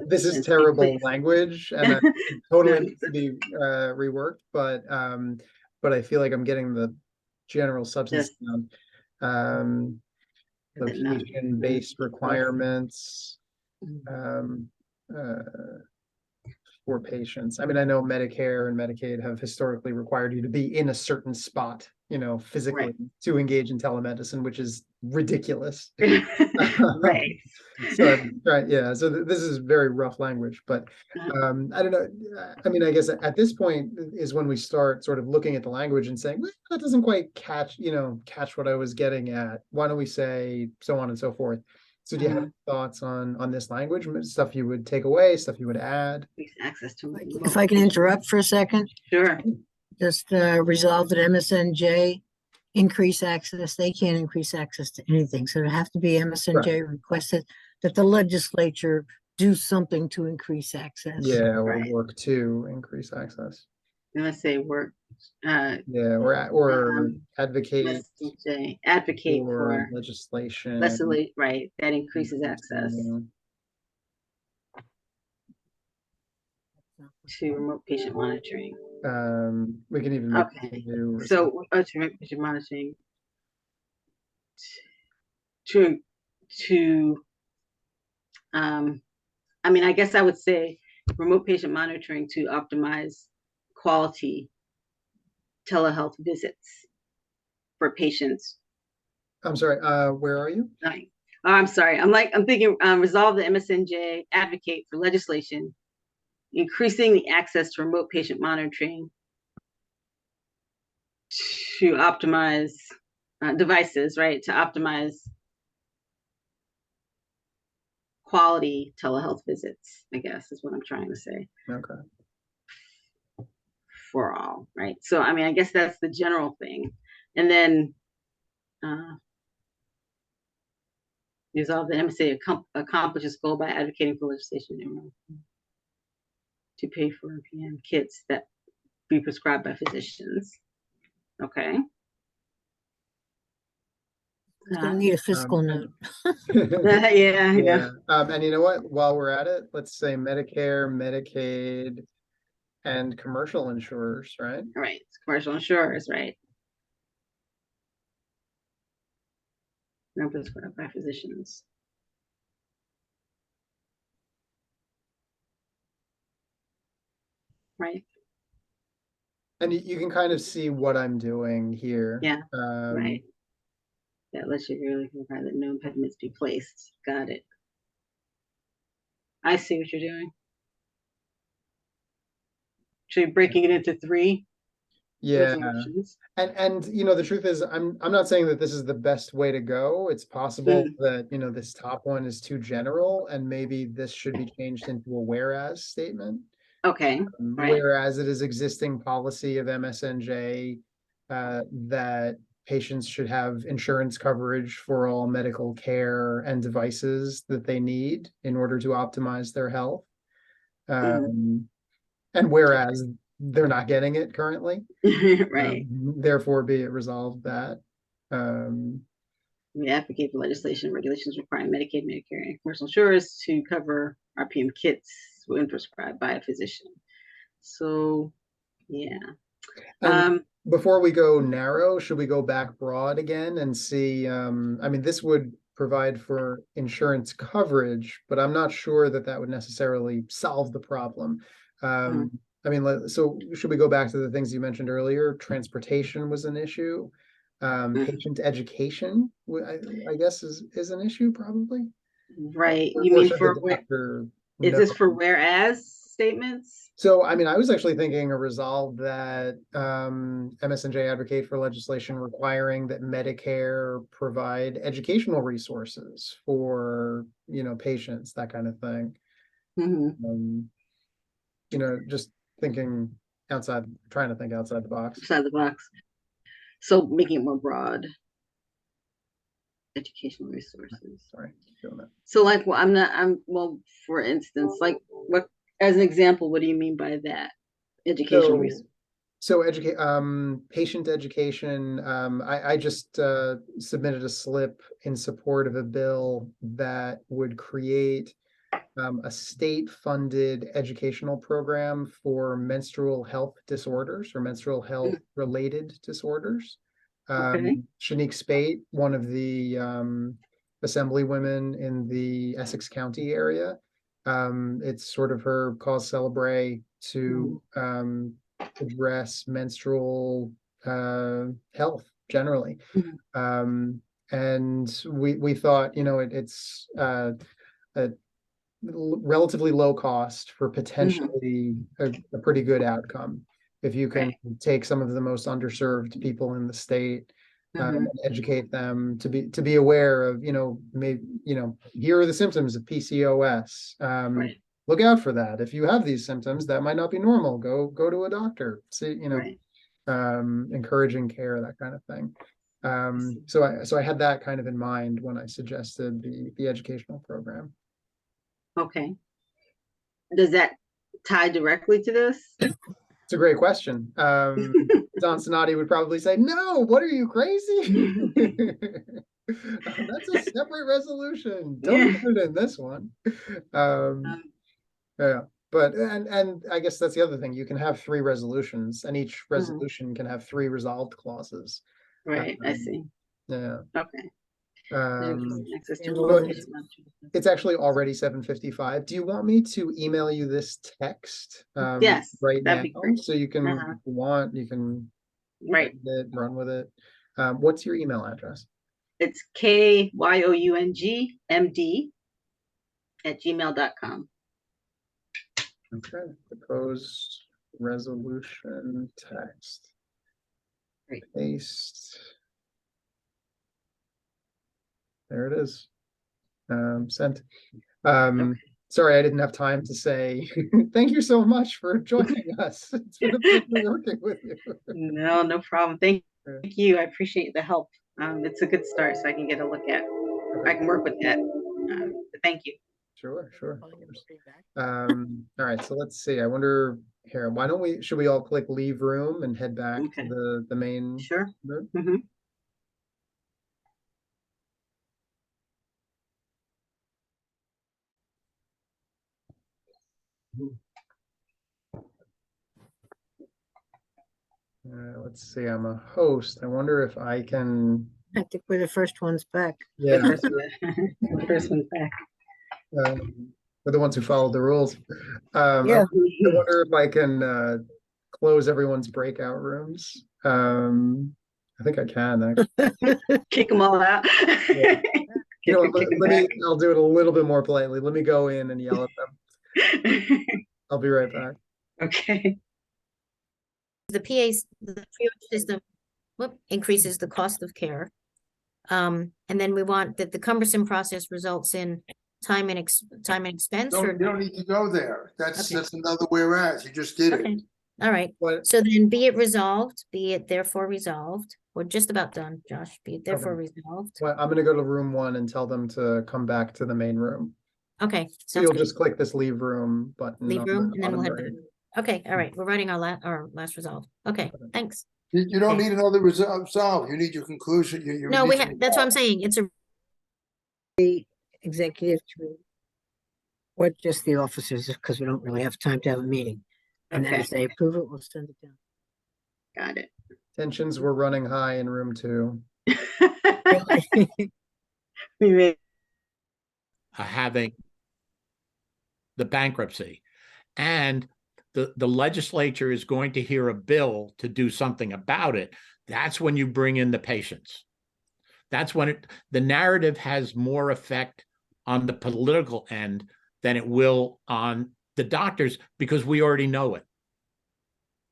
This is terrible language, and it totally needs to be reworked, but I feel like I'm getting the general substance down. Location-based requirements for patients. I mean, I know Medicare and Medicaid have historically required you to be in a certain spot, physically to engage in telemedicine, which is ridiculous. Right. So so this is very rough language, but I don't know. I mean, I guess at this point is when we start sort of looking at the language and saying, well, that doesn't quite catch what I was getting at. Why don't we say so on and so forth? So do you have thoughts on this language, stuff you would take away, stuff you would add? Access to If I can interrupt for a second. Sure. Just resolve that MSNJ increase access. They can't increase access to anything. So it have to be MSNJ requested that the legislature do something to increase access. Yeah, or work to increase access. Let's say work. Or advocate. Advocate for legislation. Right, that increases access to remote patient monitoring. We can even make so to remote patient monitoring to I mean, I guess I would say remote patient monitoring to optimize quality telehealth visits for patients. I'm sorry, where are you? I'm sorry. I'm thinking resolve the MSNJ, advocate for legislation increasing the access to remote patient monitoring to optimize devices, right? To optimize quality telehealth visits, I guess is what I'm trying to say. Okay. For all, right? So, I mean, I guess that's the general thing. And then resolve the MSA accomplishes goal by advocating for legislation to pay for RPM kits that be prescribed by physicians. Okay. It's going to need a fiscal note. Yeah. And you know what? While we're at it, let's say Medicare, Medicaid, and commercial insurers, right? Right. Commercial insurers, right? Prescribed by physicians. Right. And you can kind of see what I'm doing here. Yeah. Right. That lets you really verify that no impediments be placed. Got it. I see what you're doing. So you're breaking it into 3? Yeah. resolutions. And the truth is, I'm not saying that this is the best way to go. It's possible that, this top one is too general and maybe this should be changed into a whereas statement. Okay, right. Whereas it is existing policy of MSNJ that patients should have insurance coverage for all medical care and devices that they need in order to optimize their health. And whereas they're not getting it currently. Right. Therefore, be it resolved that. We advocate for legislation and regulations requiring Medicaid, Medicare, and commercial insurers to cover RPM kits when prescribed by a physician. So, yeah. Before we go narrow, should we go back broad again and see? This would provide for insurance coverage, but I'm not sure that that would necessarily solve the problem. So should we go back to the things you mentioned earlier? Transportation was an issue. Patient education, I guess, is an issue probably. Right. Or You mean should for the where? doctor Is this know? for whereas statements? So, I was actually thinking a resolve that MSNJ advocate for legislation requiring that Medicare provide educational resources for, patients, that kind of thing. Just thinking trying to think outside the box. Outside the box. So making it more broad. Educational resources. Sorry, feeling that. So for instance, like what, as an example, what do you mean by that? Educational resources. So patient education, I just submitted a slip in support of a bill that would create a state-funded educational program for menstrual health disorders or menstrual health related disorders. Shanique Spate, one of the assemblywomen in the Essex County area, it's sort of her cause célèbre to address menstrual health generally. And we thought, it's a relatively low cost for potentially a pretty good outcome. If you can take some of the most underserved people in the state, and educate them to be aware of, maybe, here are the symptoms of PCOS. Look out for that. If you have these symptoms, that might not be normal. Go to a doctor. See, encouraging care, that kind of thing. So I had that kind of in mind when I suggested the educational program. Okay. Does that tie directly to this? It's a great question. Don Sonati would probably say, no, what are you, crazy? That's a separate resolution. Don't put it in this one. Yeah, but and I guess that's the other thing. You can have 3 resolutions, and each resolution can have 3 resolved clauses. Right, I see. Yeah. Okay. It's actually already 7:55. Do you want me to email you this text yes, right now? Great. So you can, if you want, you can run with it. What's your email address? It's kyyoungmd@gmail.com. Okay, proposed resolution text. Great. Paste. There it is. Sent. Sorry, I didn't have time to say thank you so much for joining us. It's been a pleasure working with you. No problem. Thank you. I appreciate the help. It's a good start, so I can get a look at. I can work with that. Thank you. Sure. All right, so let's see. I wonder here. Why don't we? Should we all click leave room and head back to the main? Sure. Room? Let's see. I'm a host. I wonder if I can. I think we're the first ones back. Yeah, the first one's back. We're the ones who followed the rules. Yeah. I wonder if I can close everyone's breakout rooms. I think I can. Actually. Kick them all out. Yeah. I'll do it a little bit more politely. Let me go in and yell at them. I'll be right back. Okay. the PA's, the triage system, increases the cost of care. And then we want that the cumbersome process results in time and expense, You or, don't need to go there. That's, Okay. that's another whereas. You just did okay, it. all right. What, So then be it resolved, be it therefore resolved. We're just about done, Josh. Be it therefore resolved. what, I'm gonna go to room 1 and tell them to come back to the main room. Okay, So sounds you'll good. just click this leave room button. Leave on the room, and then we'll bottom hit right. the, okay, all right. We're writing our last resolve. Okay, thanks. You don't Okay. need another resolve. You need your conclusion. You No, need we your have, that's what I'm resolve. saying. It's a, Executive committee. Or just the officers, because we don't really have time to have a meeting. And then Okay, if they approve it, we'll send it down. got it. Tensions were running high in room 2. We made Having the bankruptcy. And the legislature is going to hear a bill to do something about it. That's when you bring in the patients. That's when the narrative has more effect on the political end than it will on the doctors, because we already know it.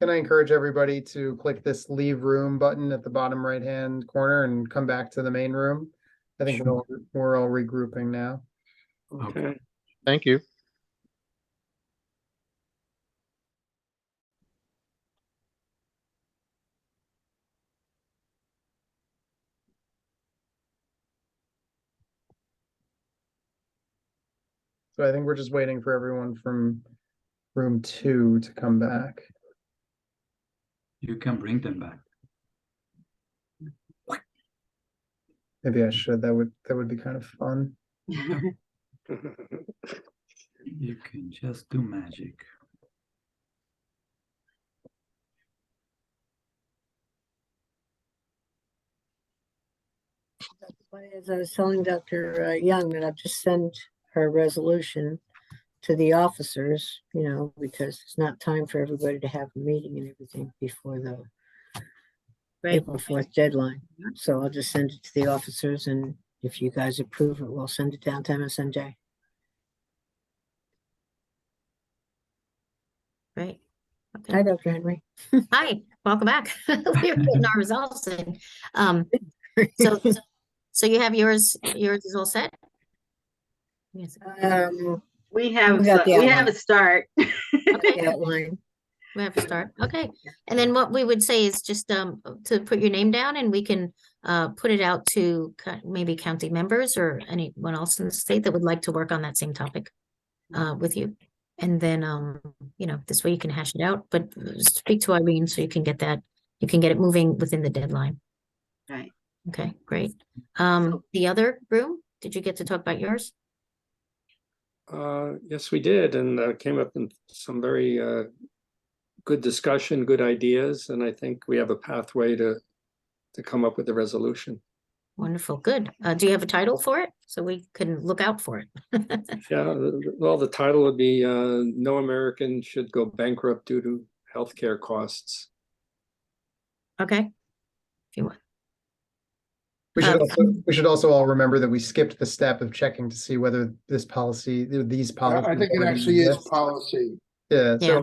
Can I encourage everybody to click this leave room button at the bottom right-hand corner and come back to the main room? I think we're all regrouping now. Okay. Thank you. So I think we're just waiting for everyone from room 2 to come back. You can bring them back. Maybe I should. That would be kind of fun. You can just do magic. As I was telling Dr. Young, that I've just sent her resolution to the officers, because it's not time for everybody to have a meeting and everything before the right. April 4th deadline. So I'll just send it to the officers, and if you guys approve it, we'll send it down to MSNJ. Right. Okay. Hi, Dr. Henry. Hi, welcome back. We were getting our results in. So you have yours is all set? Yes. we have We got the we have outline. a start. Okay, Outline. we have to start. Okay. And then what we would say is just to put your name down, and we can put it out to maybe county members or anyone else in the state that would like to work on that same topic with you. And then this way you can hash it out, but speak to Irene so you can get it moving within the deadline. Right. Okay, great. The other room, did you get to talk about yours? Yes, we did, and came up in some very good discussion, good ideas, and I think we have a pathway to come up with a resolution. Wonderful, good. Do you have a title for it so we can look out for it? Yeah, well, the title would be "No American Should Go Bankrupt Due to Healthcare Costs." Okay, if you want. We should also all remember that we skipped the step of checking to see whether these policies. I think it already actually is exist. policy. Yeah, Yeah.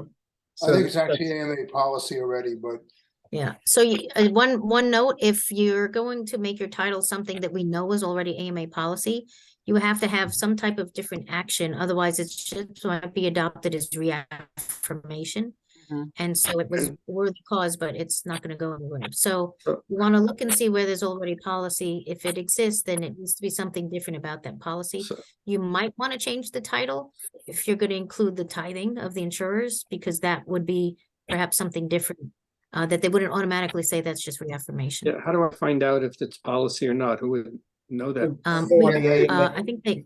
I think it's actually AMA policy already, but Yeah, so one note, if you're going to make your title something that we know is already AMA policy, you have to have some type of different action, otherwise it just might be adopted as reaffirmation. And so it was worthy cause, but it's not going to go anywhere. So you want to look and see where there's already policy. If it exists, then it needs to be something different about that policy. You might want to change the title if you're going to include the tithing of the insurers, because that would be perhaps something different. That they wouldn't automatically say that's just reaffirmation. Yeah, how do I find out if it's policy or not? Who would know that? I think they.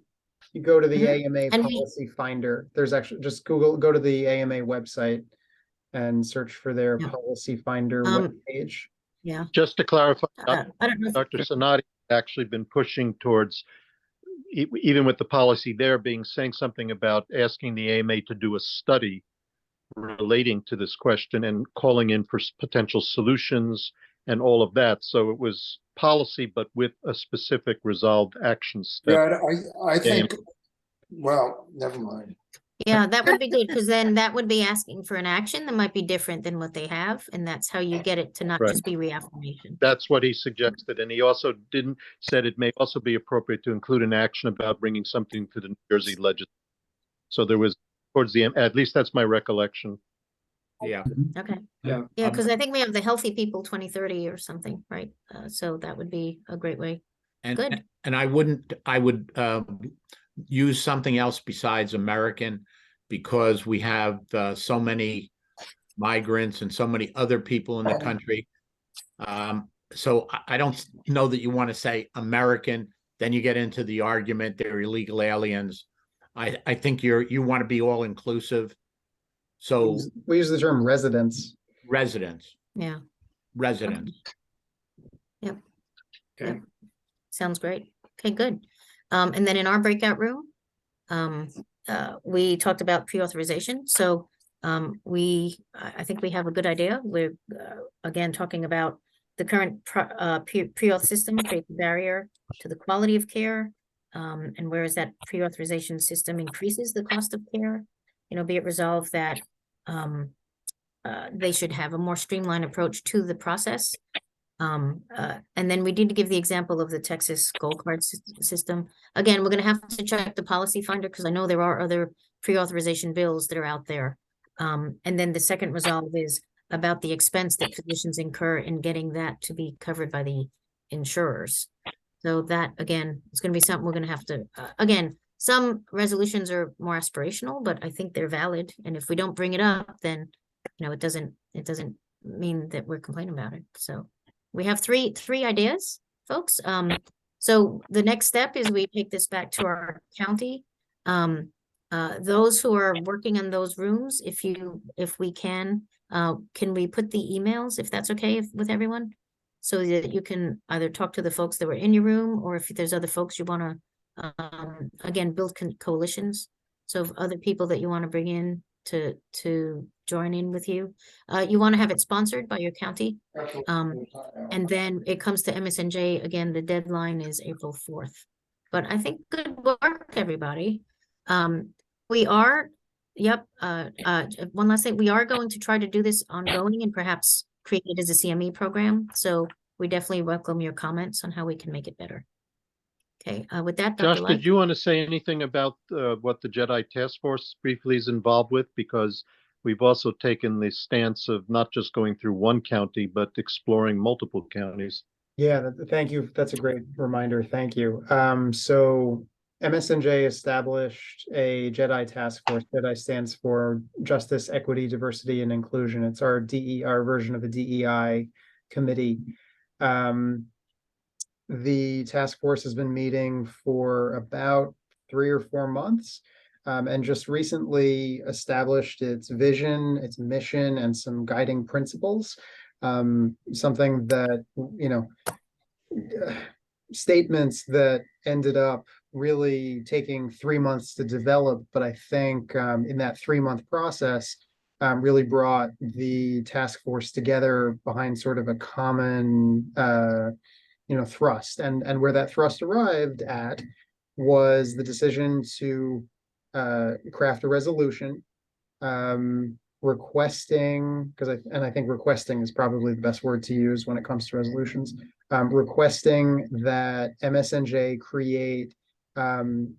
You go to the Mhm. AMA And policy finder. There's actually just go to the AMA website and search for their Yeah. policy finder webpage. Yeah. Just to clarify, I don't know. If, Dr. Sonati actually been pushing towards, even with the policy there saying something about asking the AMA to do a study relating to this question and calling in for potential solutions and all of that. So it was policy, but with a specific resolved action step. yeah, I think, well, never mind. Yeah, that would be good, because then that would be asking for an action that might be different than what they have, and that's how you get it to not Right. just be reaffirmation. That's what he suggested, and he also said it may also be appropriate to include an action about bringing something to the New Jersey legislature. So there was, towards the end, at least that's my recollection. Yeah. Okay, Yeah. yeah, because I think we have the Healthy People 2030 or something, right? So that would be a great way. Good. And I would use something else besides American, because we have so many migrants and so many other people in the country. So I don't know that you want to say American, then you get into the argument they're illegal aliens. I think you want to be all inclusive. So We use the term residents. residents, Yeah, residents. yep, Okay. yep. Sounds great. Okay, good. And then in our breakout room, we talked about pre-authorization. So I think we have a good idea. We're again talking about the current pre-auth system creates a barrier to the quality of care. And whereas that pre-authorization system increases the cost of care, be it resolved that they should have a more streamlined approach to the process. And then we need to give the example of the Texas Gold Card system. Again, we're going to have to check the policy finder, because I know there are other pre-authorization bills that are out there. And then the second resolve is about the expense that physicians incur in getting that to be covered by the insurers. So that, again, is going to be something we're going to have to, again, some resolutions are more aspirational, but I think they're valid. And if we don't bring it up, then, it doesn't mean that we're complaining about it. So we have three ideas, folks. So the next step is we take this back to our county. Those who are working on those rooms, if we can we put the emails, if that's okay with everyone? So that you can either talk to the folks that were in your room, or if there's other folks you want to, again, build coalitions. So if other people that you want to bring in to join in with you, you want to have it sponsored by your county. And then it comes to MSNJ, again, the deadline is April 4th. But I think good work, everybody. We are, one last thing, we are going to try to do this ongoing and perhaps create it as a CME program. So we definitely welcome your comments on how we can make it better. Okay, with that, Dr. Josh, Light. did you want to say anything about what the Jedi Task Force briefly is involved with? Because we've also taken the stance of not just going through one county, but exploring multiple counties. Yeah, thank you. That's a great reminder. Thank you. So MSNJ established a Jedi Task Force. Jedi stands for Justice, Equity, Diversity, and Inclusion. It's our version of a DEI committee. The task force has been meeting for about 3 or 4 months, and just recently established its vision, its mission, and some guiding principles. Something that, statements that ended up really taking 3 months to develop, but I think in that 3-month process, really brought the task force together behind sort of a common thrust, and where that thrust arrived at was the decision to craft a resolution requesting, I think requesting is probably the best word to use when it comes to resolutions, requesting that MSNJ create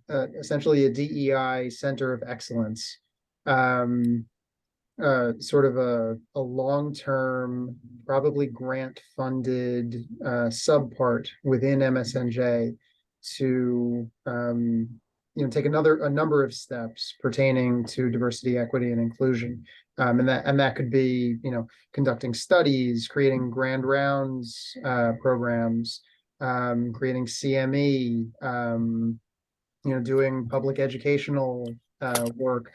essentially a DEI center of excellence, sort of a long-term, probably grant-funded subpart within MSNJ to take a number of steps pertaining to diversity, equity, and inclusion, and that could be conducting studies, creating grand rounds programs, creating CME, doing public educational work.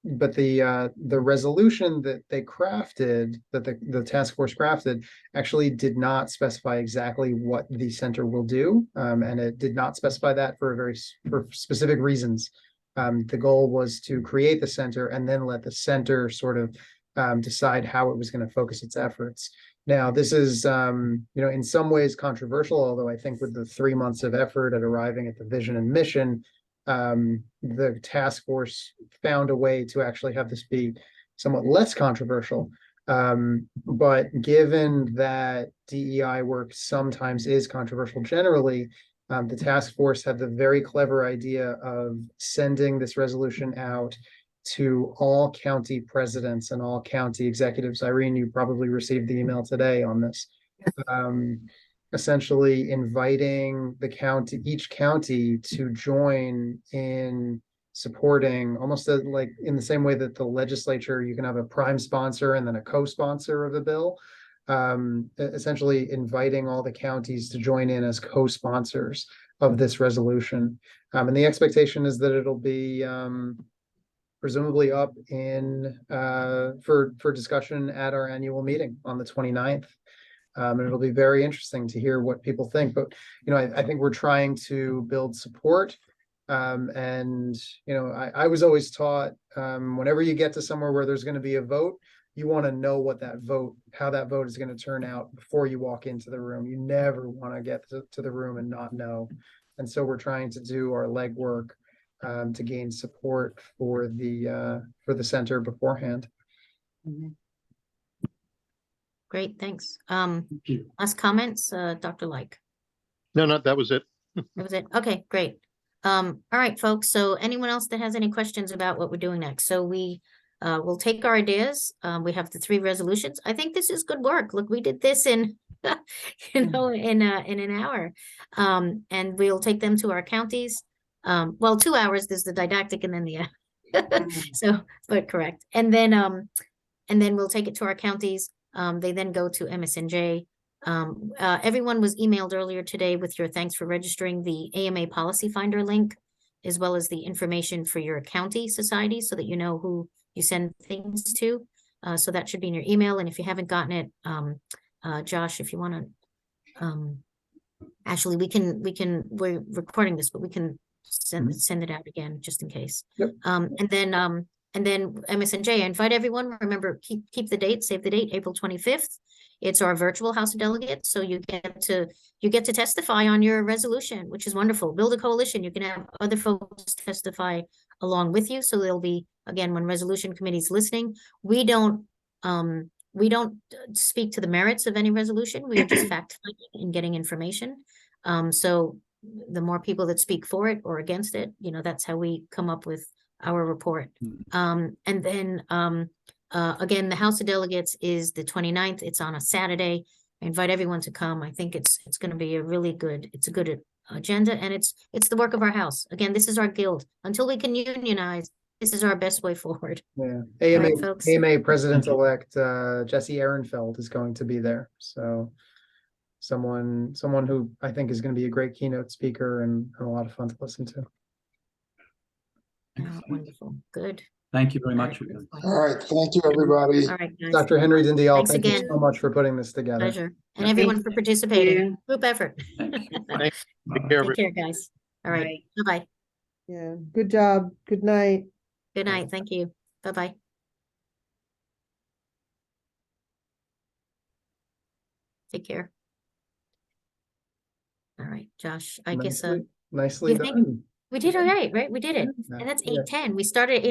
But the resolution that they crafted, that the task force crafted, actually did not specify exactly what the center will do, and it did not specify that for specific reasons. The goal was to create the center and then let the center sort of decide how it was going to focus its efforts. Now, this is in some ways controversial, although I think with the 3 months of effort at arriving at the vision and mission, the task force found a way to actually have this be somewhat less controversial. But given that DEI work sometimes is controversial generally, the task force had the very clever idea of sending this resolution out to all county presidents and all county executives. Irene, you probably received the email today on this. Essentially inviting each county to join in supporting, almost like in the same way that the legislature, you can have a prime sponsor and then a co-sponsor of the bill. Essentially inviting all the counties to join in as co-sponsors of this resolution. And the expectation is that it'll be presumably up in for discussion at our annual meeting on the 29th. And it'll be very interesting to hear what people think. But, I think we're trying to build support. And, I was always taught, whenever you get to somewhere where there's going to be a vote, you want to know how that vote is going to turn out before you walk into the room. You never want to get to the room and not know. And so we're trying to do our legwork to gain support for the center beforehand. Great, thanks. Last comments, Dr. Like. No, that was it. That was it. Okay, great. All right, folks. So anyone else that has any questions about what we're doing next? So we will take our ideas. We have the 3 resolutions. I think this is good work. Look, we did this in, in an hour. And we'll take them to our counties. Well, 2 hours. There's the didactic and then the but correct. And then we'll take it to our counties. They then go to MSNJ. Everyone was emailed earlier today with your thanks for registering the AMA Policy Finder link, as well as the information for your county society so that you know who you send things to. So that should be in your email. And if you haven't gotten it, Josh, if you want to, actually, we're recording this, but we can send it out again just in case. Yep. And then MSNJ, I invite everyone, remember, keep the date, save the date, April 25th. It's our virtual House of Delegates. So you get to testify on your resolution, which is wonderful. Build a coalition. You can have other folks testify along with you. So there'll be, again, when resolution committee's listening, we don't speak to the merits of any resolution. We are just fact-finding and getting information. So the more people that speak for it or against it, that's how we come up with our report. And then again, the House of Delegates is the 29th. It's on a Saturday. I invite everyone to come. I think it's going to be a good agenda, and it's the work of our House. Again, this is our guild. Until we can unionize, this is our best way forward. Yeah. Right, AMA President-elect Jesse Ehrenfeld is going to be there. So someone who I think is going to be a great keynote speaker and a lot of fun to listen to. Wonderful. Good. Thank you very much. All right, thank you, everybody. All right, guys. Dr. Henry Dindial, Thanks thank you again. so much for putting this together. Pleasure. And everyone for participating. Group effort. Thank you. Take care, Take care, guys. All right. Bye-bye. Yeah, good job. Good night. Good night. Thank you. Bye-bye. Take care. All right, Josh, I guess Nicely you think done. we did all right? We did it. Yeah. And that's Yeah. 8:10. We started at 8